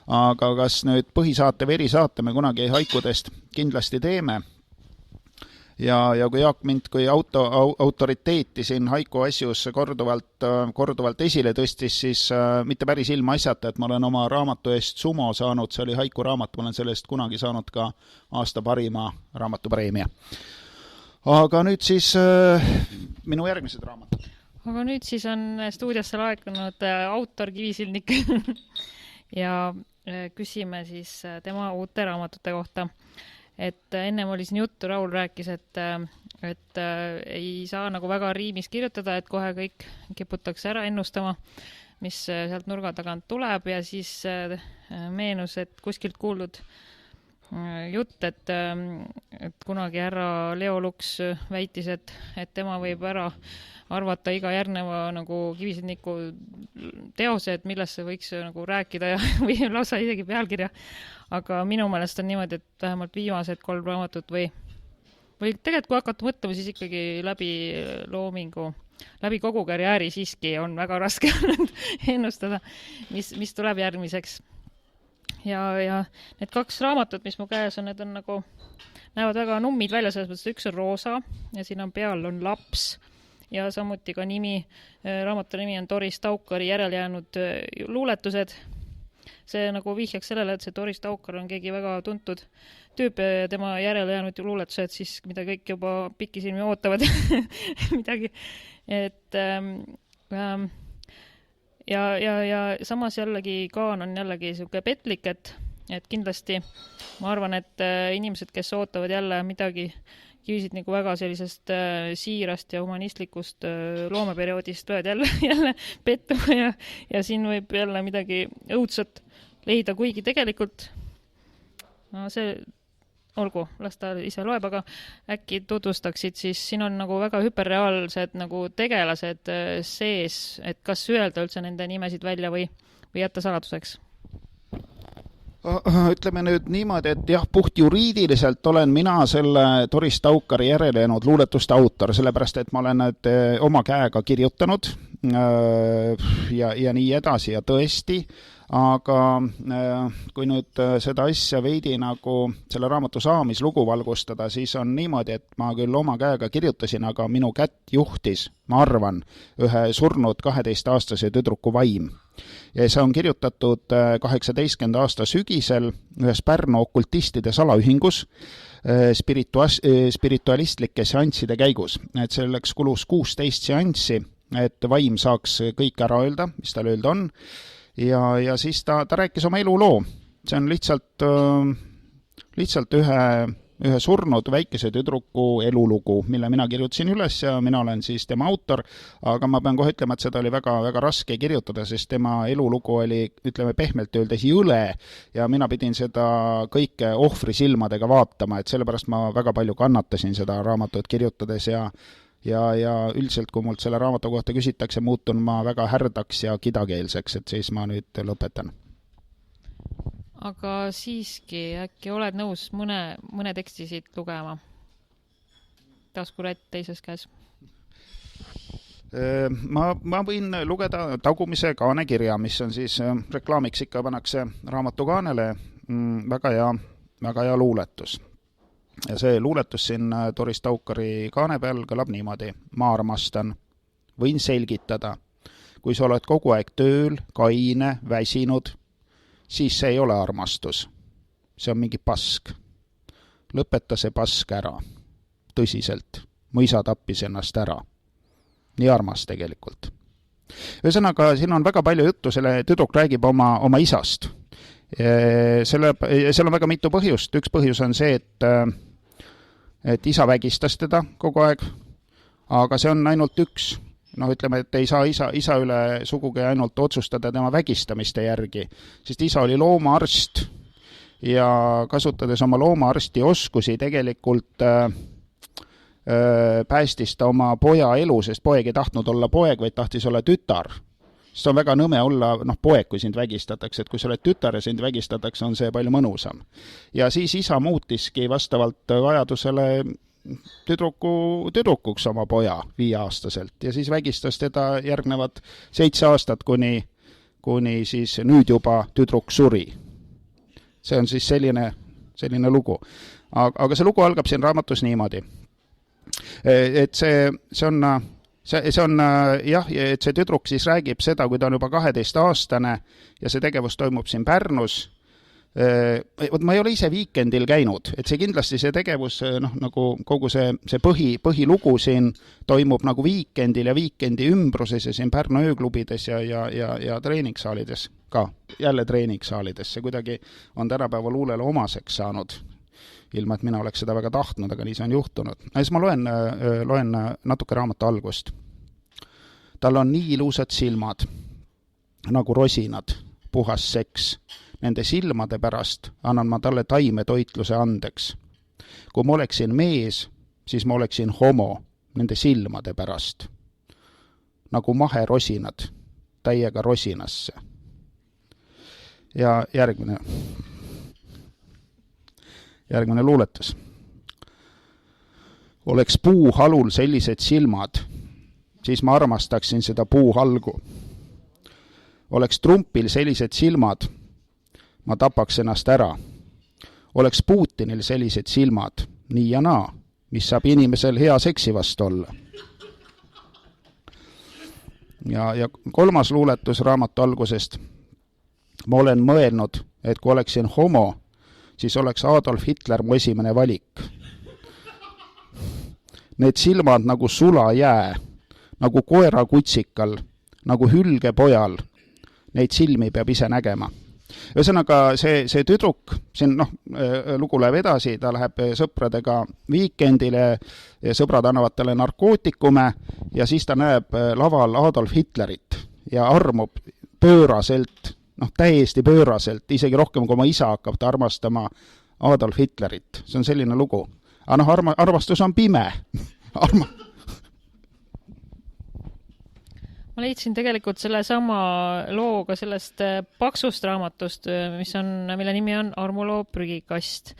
Aga kas nüüd põhisaate või erisaate me kunagi haikudest kindlasti teeme? Ja kui Jaak mind kui autoriteeti siin haiku asjus korduvalt esile tõstis, siis mitte päris ilma asjata, et ma olen oma raamatu eest Sumo saanud, see oli haiku raamat, ma olen sellest kunagi saanud ka aasta parima raamatupreemia. Aga nüüd siis minu järgmised raamatud. Aga nüüd siis on stuudiosse laekunud autor Kivisilnik ja küsime siis tema uute raamatute kohta. Et ennem oli siin juttu, Raul rääkis, et ei saa nagu väga riimis kirjutada, et kohe kõik kiputakse ära ennustama, mis sealt nurga tagant tuleb ja siis meenus, et kuskilt kuuldud jutt, et kunagi härra Leo Luks väitis, et tema võib ära arvata iga järgneva nagu Kivisilniku teose, et millest see võiks nagu rääkida ja, või lausa isegi pealkirja. Aga minu meelest on niimoodi, et vähemalt viimased 3 raamatut või tegelikult kui hakata mõtlema, siis ikkagi läbi loomingu, läbi kogu karjääri siiski on väga raske ennustada, mis tuleb järgmiseks. Ja need 2 raamatut, mis mu käes on, need on nagu, näevad väga nummid välja, selles mõttes üks on roosa ja siin on peal on laps ja samuti ka nimi, raamatu nimi on Doris Taukari järelejäänud luuletused see nagu vihjaks sellele, et see Doris Taukar on keegi väga tuntud tüüp ja tema järele jäänud luuletused siis, mida kõik juba pikisilmi ootavad midagi. Et ja samas jällegi Kaan on jällegi selline petlik, et kindlasti ma arvan, et inimesed, kes ootavad jälle midagi kivisid nagu väga sellisest siirast ja humanistlikust loomeperioodist võivad jälle pettuma ja siin võib jälle midagi õudset leida, kuigi tegelikult see olgu, las ta ise loeb, aga äkki tutvustaksid, siis siin on nagu väga hüperreaalsed nagu tegelased sees, et kas öelda üldse nende nimesid välja või jätta saladuseks? Ütleme nüüd niimoodi, et jah, puht juriidiliselt olen mina selle Doris Taukari järele jäänud luuletuste autor, sellepärast et ma olen need oma käega kirjutanud ja nii edasi ja tõesti, aga kui nüüd seda asja veidi nagu selle raamatu saamislugu valgustada, siis on niimoodi, et ma küll oma käega kirjutasin, aga minu kätt juhtis, ma arvan, ühe surnud 12-aastase tüdruku vaim. Ja see on kirjutatud 18. aasta sügisel ühes Pärnu okultistide salaühingus spiritualistlike seansside käigus. Et selleks kulus 16 seanssi, et vaim saaks kõik ära öelda, mis tal öelda on. Ja siis ta rääkis oma eluloo. See on lihtsalt ühe surnud väikese tüdruku elulugu, mille mina kirjutasin üles ja mina olen siis tema autor, aga ma pean kohe ütlema, et seda oli väga, väga raske kirjutada, sest tema elulugu oli, ütleme pehmelt öeldes, jõle ja mina pidin seda kõike ohvri silmadega vaatama, et sellepärast ma väga palju kannatasin seda raamatut kirjutades ja üldiselt, kui mult selle raamatu kohta küsitakse, muutun ma väga härdaks ja kidakeelseks, et siis ma nüüd lõpetan. Aga siiski, äkki oled nõus mõne teksti siit lugema? Taskurätt teises käes. Ma võin lugeda tagumise kaane kirja, mis on siis reklaamiks ikka pannakse raamatu kaanele, väga hea luuletus. Ja see luuletus siin Doris Taukari kaane peal kõlab niimoodi. Ma armastan, võin selgitada, kui sa oled kogu aeg tööl, kaine, väsinud, siis see ei ole armastus. See on mingi pask. Lõpeta see pask ära. Tõsiselt. Mu isa tappis ennast ära. Nii armas tegelikult. Ühesõnaga, siin on väga palju juttu, selle tüdruk räägib oma isast. Seal on väga mitu põhjust. Üks põhjus on see, et isa vägistas teda kogu aeg, aga see on ainult üks. Ütleme, et ei saa isa üle sugugi ainult otsustada tema vägistamiste järgi, sest isa oli loomaarst ja kasutades oma loomaarsti oskusi tegelikult päästis ta oma poja elu, sest poeg ei tahtnud olla poeg, vaid tahtis olla tütar. Sest on väga nõme olla poeg, kui sind vägistatakse, et kui sa oled tütar ja sind vägistatakse, on see palju mõnusam. Ja siis isa muutiski vastavalt vajadusele tüdrukuks oma poja 5-aastaselt ja siis vägistas teda järgnevad 7 aastat, kuni siis nüüd juba tüdruk suri. See on siis selline lugu. Aga see lugu algab siin raamatus niimoodi. Et see on jah, et see tüdruk siis räägib seda, kui ta on juba 12-aastane ja see tegevus toimub siin Pärnus. Ma ei ole ise viikendil käinud, et see kindlasti see tegevus, nagu kogu see põhilugu siin toimub nagu viikendil ja viikendi ümbruses ja siin Pärnu ööklubides ja treeningsaalides ka, jälle treeningsaalides. See kuidagi on tänapäeva luulele omaseks saanud, ilma et mina oleks seda väga tahtnud, aga nii see on juhtunud. Siis ma loen natuke raamatu algust. Tal on nii ilusad silmad, nagu rosinad, puhas seks. Nende silmade pärast annan ma talle taimetoitluse andeks. Kui ma oleksin mees, siis ma oleksin homo nende silmade pärast. Nagu mahe rosinad, täiega rosinasse. Ja järgmine luuletus. Oleks puuhalul sellised silmad, siis ma armastaksin seda puuhalgu. Oleks trumpil sellised silmad, ma tapaks ennast ära. Oleks Putinil sellised silmad, nii ja naa, mis saab inimesel hea seksi vastu olla. Ja kolmas luuletus raamatu algusest. ma olen mõelnud, et kui oleksin homo, siis oleks Adolf Hitler mu esimene valik. Need silmad nagu sulajää, nagu koera kutsikal, nagu hülge pojal. Neid silmi peab ise nägema. Ühesõnaga, see tüdruk, siin lugu läheb edasi, ta läheb sõpradega viikendile, sõbrad annavad talle narkootikume ja siis ta näeb laval Adolf Hitlerit ja armub pööraselt, täiesti pööraselt, isegi rohkem kui oma isa hakkab ta armastama Adolf Hitlerit. See on selline lugu. Aga armastus on pime. Ma leidsin tegelikult selle sama looga sellest paksust raamatust, mille nimi on Armuloo prügikast.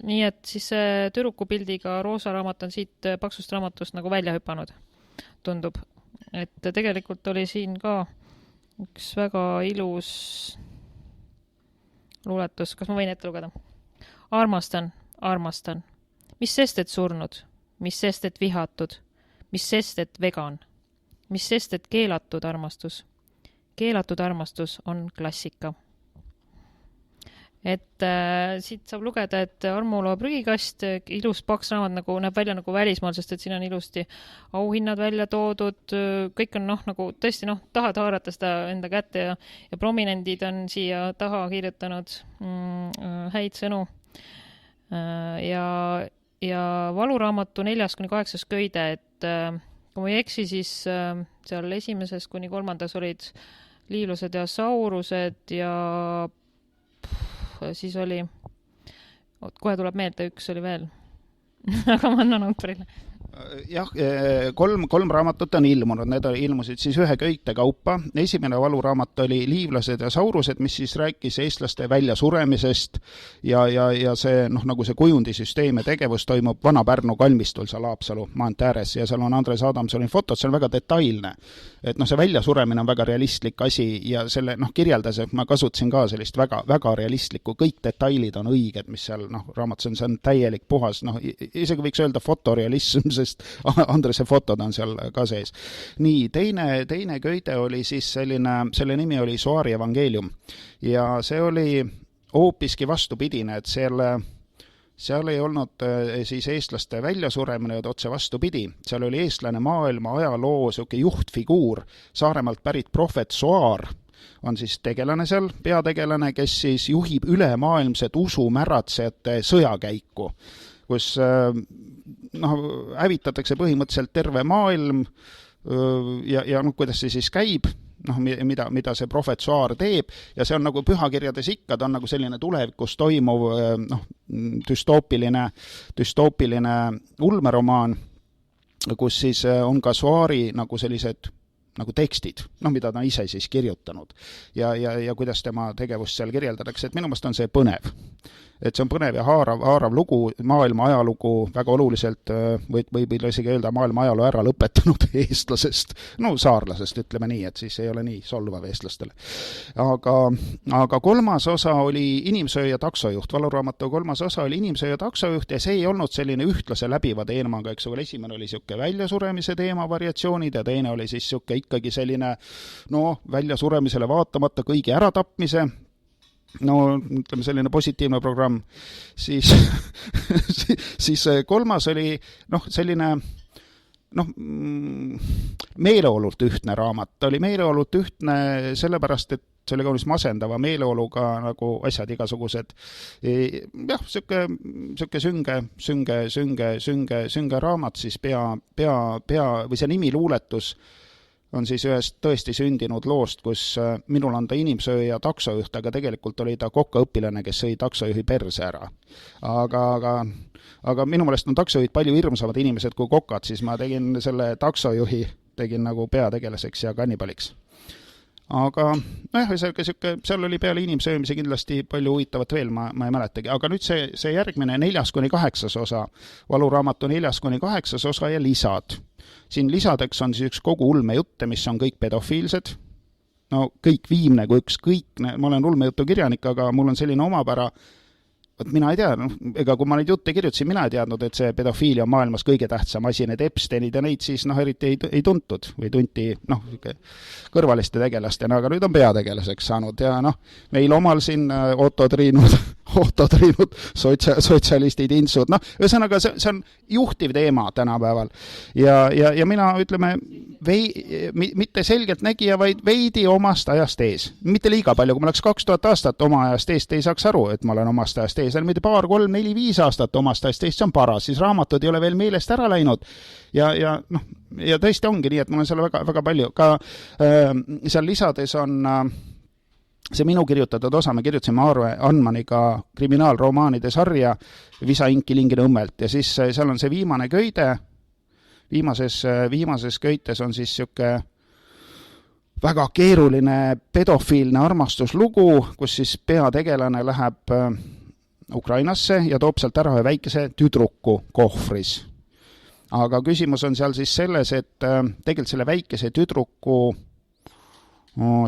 Nii et siis tüdrukupildiga roosa raamat on siit paksust raamatust nagu välja hüpanud, tundub. Et tegelikult oli siin ka üks väga ilus luuletus. Kas ma võin ette lugeda? Armastan, armastan. Mis sest, et surnud? Mis sest, et vihatud? Mis sest, et vegan? Mis sest, et keelatud armastus? Keelatud armastus on klassika. Et siit saab lugeda, et Armuloo prügikast, ilus paks raamat näeb välja nagu välismaal, sest et siin on ilusti auhinnad välja toodud, kõik on nagu tõesti tahad haarata seda enda kätte ja prominendid on siia taha kirjutanud häid sõnu. Ja valuraamatu 4.–8. köide, et kui ma ei eksi, siis seal 1. kuni 3. olid liivlused ja saurused ja siis oli, kohe tuleb meelde, üks oli veel, aga ma annan autorile. Jah, kolm raamatut on ilmunud, need ilmusid siis ühe köite kaupa. Esimene valuraamat oli Liivlased ja saurused, mis siis rääkis eestlaste väljasuremisest ja see, nagu see kujundisüsteem ja tegevus toimub Vana-Pärnu kalmistul seal Haapsalu maantee ääres ja seal on Andres Adamsoni fotod, see on väga detailne. Et see väljasuremine on väga realistlik asi ja selle kirjeldas, et ma kasutasin ka sellist väga, väga realistlikku, kõik detailid on õiged, mis seal raamatus on, see on täielik puhas, isegi võiks öelda fotorealism, sest Andrese fotod on seal ka sees. Nii, teine köide oli siis selle nimi oli Soari evangelium ja see oli hoopiski vastupidine, et seal ei olnud siis eestlaste väljasuremine, otse vastupidi. Seal oli eestlane maailma ajaloo juhtfiguur, Saaremaalt pärit prohvet Soar on siis tegelane seal, peategelane, kes siis juhib ülemaailmset usumäratsejate sõjakäiku, kus hävitatakse põhimõtteliselt terve maailm ja kuidas see siis käib, mida see prohvet Soar teeb ja see on nagu pühakirjades ikka, ta on nagu selline tulevikus toimuv düstoopiline ulmeromaan, kus siis on ka Soari nagu sellised nagu tekstid, mida ta ise siis kirjutanud ja kuidas tema tegevust seal kirjeldatakse, et minu meelest on see põnev. Et see on põnev ja haarav lugu, maailma ajalugu väga oluliselt, võib isegi öelda maailma ajaloo ära lõpetanud eestlasest, saarlasest, ütleme nii, et siis ei ole nii solvav eestlastele. Aga kolmas osa oli Inimsööja taksojuht, valuraamatu kolmas osa oli Inimsööja taksojuht ja see ei olnud selline ühtlase läbiva teemaga, eks ole, esimene oli siuke väljasuremise teema variatsioonid ja teine oli siis siuke ikkagi selline, väljasuremisele vaatamata kõigi äratapmise, ütleme selline positiivne programm, siis kolmas oli selline meeleolult ühtne raamat. Ta oli meeleolult ühtne sellepärast, et see oli kaunis masendava meeleoluga nagu asjad igasugused. Jah, siuke sünge raamat, siis või see nimi luuletus on siis ühest tõesti sündinud loost, kus minul on ta inimsööja taksojuht, aga tegelikult oli ta kokaõpilane, kes sõi taksojuhi perse ära. Aga minu meelest on taksojuhid palju hirmsamad inimesed kui kokad, siis ma tegin selle taksojuhi nagu peategelaseks ja kannibaliks. Aga seal oli peale inimsöömise kindlasti palju huvitavat veel, ma ei mäletagi. Aga nüüd see järgmine 4.–8. osa, valuraamatu 4.–8. osa ja lisad. Siin lisadeks on siis üks kogu ulmejutte, mis on kõik pedofiilsed. Kõik viimne kui ükskõik, ma olen ulmejutu kirjanik, aga mul on selline omapära, vot mina ei tea, ega kui ma neid jutte kirjutasin, mina ei teadnud, et see pedofiilia on maailmas kõige tähtsam asi, need Epsteinid ja neid siis eriti ei tuntud või tunti kõrvaliste tegelastena, aga nüüd on peategelaseks saanud ja meil omal siin Otto Triinud sotsialistid, intsud, ühesõnaga see on juhtiv teema tänapäeval ja mina ütleme mitte selgelt nägija, vaid veidi omast ajast ees. Mitte liiga palju, kui ma oleks 2000 aastat oma ajast eest, ei saaks aru, et ma olen omast ajast ees. Mitte 2, 3, 4, 5 aastat omast ajast eest, see on paras. Siis raamatud ei ole veel meelest ära läinud. Ja tõesti ongi nii, et mul on seal väga, väga palju. Ka seal lisades on see minu kirjutatud osa, me kirjutasime Aaro Anmaniga kriminaalromaanide sarja Visa Inkilingine õmmelt ja siis seal on see viimane köide. Viimases köites on siis siuke väga keeruline pedofiilne armastuslugu, kus siis peategelane läheb Ukrainasse ja toob sealt ära ühe väikese tüdruku kohvris. Aga küsimus on seal siis selles, et tegelikult selle väikese tüdruku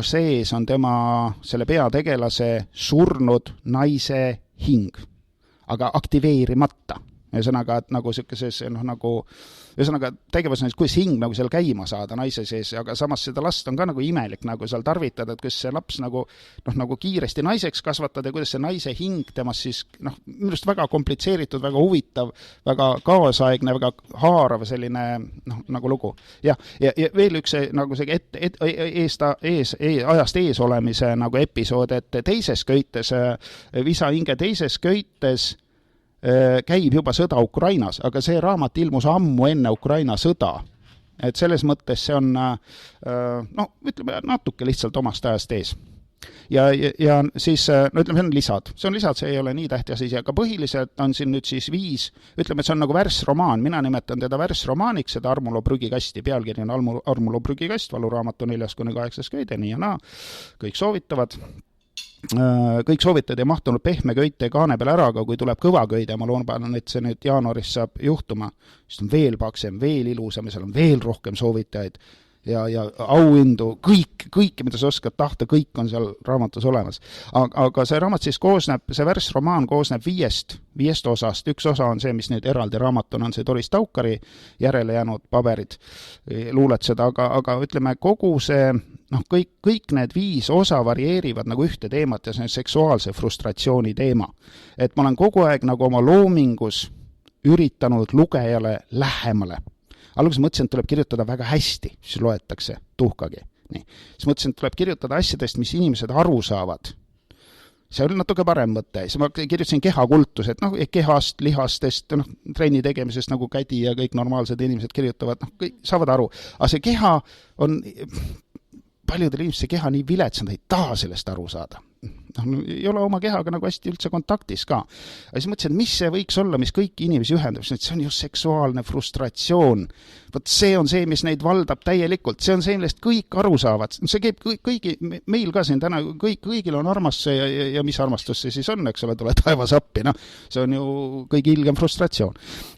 sees on tema, selle peategelase surnud naise hing, aga aktiveerimata. Ühesõnaga, et nagu sellises, ühesõnaga tegevus on, kuidas hing nagu seal käima saada naise sees, aga samas seda last on ka nagu imelik nagu seal tarvitada, et kuidas see laps nagu kiiresti naiseks kasvatada ja kuidas see naise hing temas siis, minust väga komplitseeritud, väga huvitav, väga kaasaegne, väga haarav selline nagu lugu. Ja veel üks nagu see ajast ees olemise nagu episood, et teises köites, Visa Inge teises köites käib juba sõda Ukrainas, aga see raamat ilmus ammu enne Ukraina sõda. Et selles mõttes see on ütleme natuke lihtsalt omast ajast ees. Ja siis, ütleme, see on lisad. See ei ole nii tähti asi, aga põhiliselt on siin nüüd siis 5, ütleme, et see on nagu värsromaan, mina nimetan teda värsromaaniks, seda Armulo prügikasti, pealkiri on Armulo prügikast, valuraamatu 4-8 köide, nii ja naa, kõik soovitavad ei mahtunud pehme köite kaane peal ära, aga kui tuleb kõva köide, ma loodan, et see nüüd jaanuaris saab juhtuma, siis on veel paksem, veel ilusam ja seal on veel rohkem soovitajaid ja auhindu, kõik, mida sa oskad tahta, kõik on seal raamatus olemas. Aga see raamat siis koosneb, see värsromaan koosneb 5 osast. Üks osa on see, mis nüüd eraldi raamatuna on see Doris Taukari järele jäänud paberid, luuled seda, aga ütleme, kogu see kõik need 5 osa varieerivad nagu ühte teemat ja see on seksuaalse frustratsiooni teema. Et ma olen kogu aeg nagu oma loomingus üritanud lugejale lähemale. Alguses mõtlesin, et tuleb kirjutada väga hästi, siis loetakse tuhkagi. Nii. Siis mõtlesin, et tuleb kirjutada asjadest, mis inimesed aru saavad. See oli natuke parem mõte. Siis ma kirjutasin kehakultus, et kehast, lihastest, trenni tegemisest nagu kädi ja kõik normaalsed inimesed kirjutavad, kõik saavad aru. Aga see keha on paljudel inimestel keha nii vilets, nad ei taha sellest aru saada. Ei ole oma kehaga nagu hästi üldse kontaktis ka. Ja siis mõtlesin, et mis see võiks olla, mis kõiki inimesi ühendab, see on just seksuaalne frustratsioon. Vot see on see, mis neid valdab täielikult. See on see, millest kõik aru saavad. See käib kõigi, meil ka siin täna, kõigil on armastus ja mis armastus see siis on, eks ole, tule taevas appi. See on ju kõigi ilgem frustratsioon.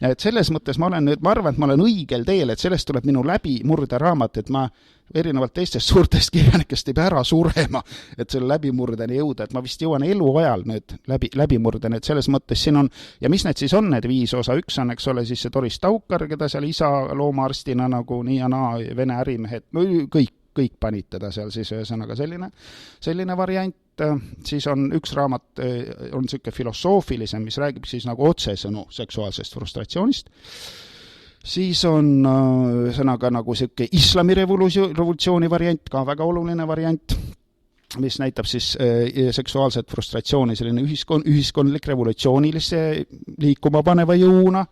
Et selles mõttes ma arvan, et ma olen õigel teel, et sellest tuleb minu läbimurde raamat, et ma erinevalt teistest suurtest kirjanikest ei pea ära surema, et selle läbimurdeni jõuda, et ma vist jõuan eluajal nüüd läbimurdeni, et selles mõttes siin on, ja mis need siis on need 5 osa, üks on, eks ole, siis see Doris Taukar, keda seal isa loomaarstina nagu nii ja naa, vene ärimehed, kõik panid teda seal siis ühesõnaga selline variant, siis on üks raamat, on selline filosoofilisem, mis räägib siis nagu otsesõnu seksuaalsest frustratsioonist. Siis on sõnaga nagu selline islamirevolutsiooni variant, ka väga oluline variant, mis näitab siis seksuaalset frustratsiooni selline ühiskondlik revolutsioonilise liikuma paneva jõuna.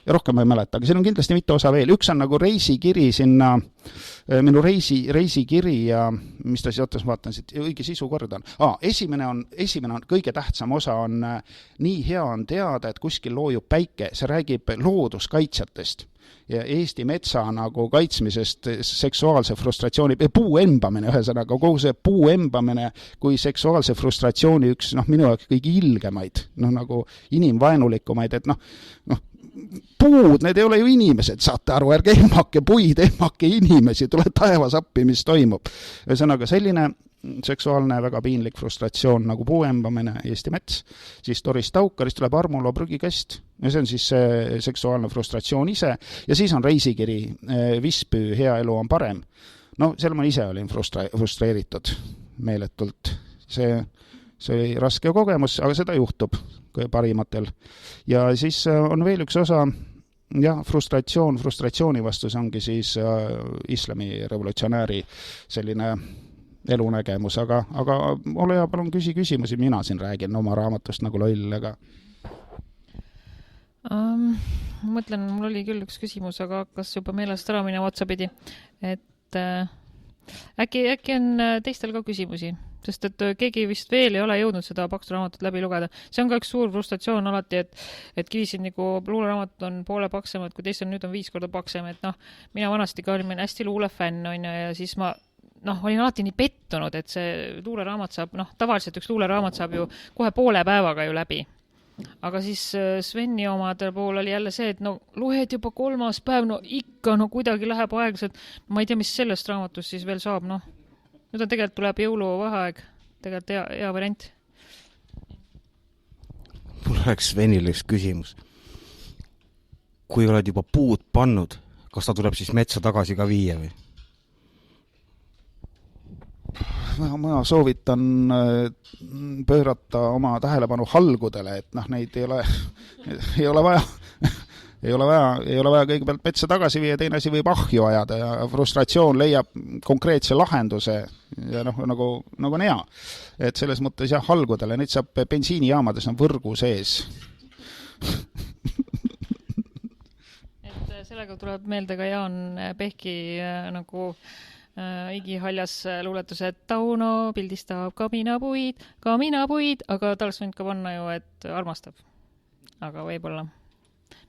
Ja rohkem ma ei mäleta, aga siin on kindlasti mitu osa veel. Üks on nagu reisikiri sinna, minu reisikiri ja mis ta siis otas, ma vaatan, et õige sisu kord on. Esimene on kõige tähtsam osa on nii hea on teada, et kuskil loojub päike, see räägib looduskaitsjatest ja Eesti metsa nagu kaitsmisest seksuaalse frustratsiooni, puu embamine ühesõnaga, kogu see puu embamine kui seksuaalse frustratsiooni üks minu jaoks kõige ilgemaid, nagu inimvaenulikumaid, et puud, need ei ole ju inimesed, saate aru, ärge emmake puid, emmake inimesi, tule taevas appi, mis toimub. Ühesõnaga selline seksuaalne väga piinlik frustratsioon nagu puuembamine, Eesti mets, siis Doris Taukar, siis tuleb Armulo prügikast ja see on siis see seksuaalne frustratsioon ise ja siis on reisikiri Vispüü Hea elu on parem. No seal ma ise olin frustreeritud meeletult. See oli raske kogemus, aga seda juhtub parimatel. Ja siis on veel üks osa, jah, frustratsiooni vastus ongi siis islami revolutsionääri selline elunägemus, aga ole hea, palun küsimusi, mina siin räägin oma raamatust nagu loll, aga ma mõtlen, mul oli küll üks küsimus, aga hakkas juba meelest ära minema otsapidi, et äkki on teistel ka küsimusi, sest et keegi vist veel ei ole jõudnud seda paksu raamatut läbi lugeda. See on ka üks suur frustratsioon alati, et Kivisilniku luuleraamat on poole paksemad, kui teistel nüüd on 5 korda paksem, et mina vanasti ka olin hästi luulefänn, ja siis ma olin alati nii pettunud, et see luuleraamat saab, tavaliselt üks luuleraamat saab ju kohe poole päevaga ju läbi. Aga siis Sveni omadel pool oli jälle see, et loed juba 3. päev, ikka kuidagi läheb aeglaselt. Ma ei tea, mis sellest raamatust siis veel saab, Nüüd on tegelikult tuleb jõuluvaheaeg, tegelikult hea variant. Mul oleks Svenile üks küsimus. Kui oled juba puud pannud, kas ta tuleb siis metsa tagasi ka viia või? Ma soovitan pöörata oma tähelepanu halgudele, et neid ei ole vaja kõigepealt metsa tagasi viia, teine asi võib ahju ajada ja frustratsioon leiab konkreetse lahenduse ja nagu on hea. Et selles mõttes jah, halgudele, neid saab bensiinijaamades on võrgu sees. Et sellega tuleb meelde ka Jaan Pehki nagu igihaljas luuletuse, et Tauno pildistab kaminapuid, aga ta oleks võinud ka panna ju, et armastab. Aga võib-olla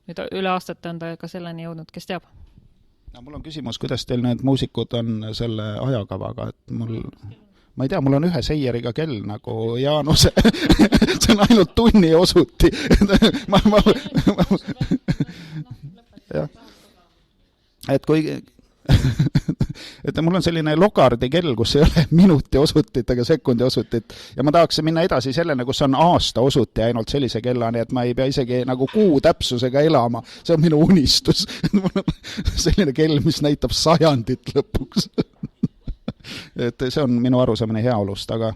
nüüd üle aastate on ta ka selleni jõudnud, kes teab. Mul on küsimus, kuidas teil need muusikud on selle ajakavaga, et ma ei tea, mul on ühe seieriga kell nagu Jaanuse, see on ainult tunni osuti. Et kui et mul on selline logardi kell, kus ei ole minuti osutit ega sekundi osutit ja ma tahaks minna edasi sellena, kus on aasta osuti ainult sellise kellani, et ma ei pea isegi nagu kuu täpsusega elama, see on minu unistus. Selline kell, mis näitab sajandit lõpuks. Et see on minu arusaamine heaolust, aga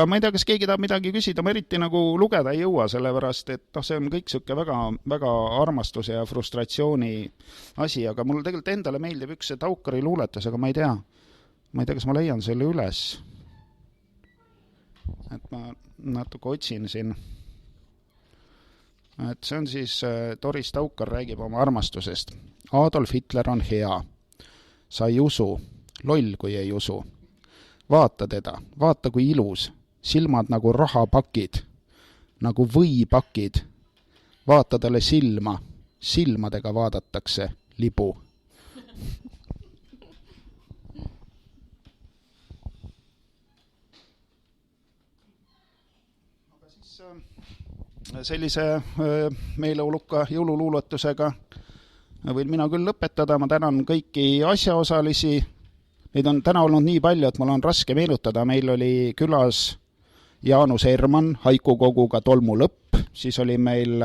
ma ei tea, kas keegi tahab midagi küsida, ma eriti nagu lugeda ei jõua, sellepärast, et see on kõik siuke väga, väga armastuse ja frustratsiooni asi, aga mul tegelikult endale meeldib üks Taukari luuletus, aga ma ei tea, kas ma leian selle üles. Et ma natuke otsin siin. Et see on siis, Doris Taukar räägib oma armastusest. Adolf Hitler on hea. Sa ei usu, loll kui ei usu. Vaata teda, vaata kui ilus, silmad nagu rahapakid, nagu võipakid. Vaata talle silma, silmadega vaadatakse libu. Aga siis sellise meeleoluka jõululuuletusega võin mina küll lõpetada, ma tänan kõiki asjaosalisi. Neid on täna olnud nii palju, et mul on raske meenutada. Meil oli külas Jaanus Erman haikukoguga Tolmu lõpp, siis oli meil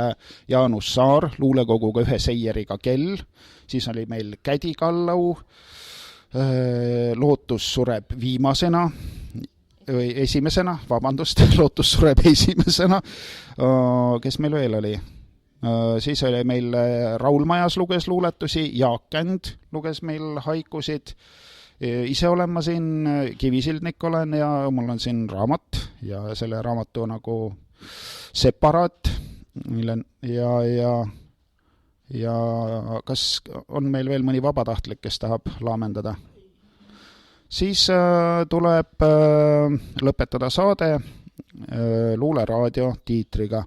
Jaanus Saar luulekoguga Ühe seieriga kell, siis oli meil Kädi Kallau, Lootus sureb viimasena, või esimesena, vabandust, Lootus sureb esimesena, kes meil veel oli? Siis oli meil Raul Majas luges luuletusi, Jaak Känd luges meil haikusid, ise olen ma siin, Kivisildnik olen ja mul on siin raamat ja selle raamatu nagu separaat ja kas on meil veel mõni vabatahtlik, kes tahab laamendada? Siis tuleb lõpetada saade Luuleraadio tiitriga.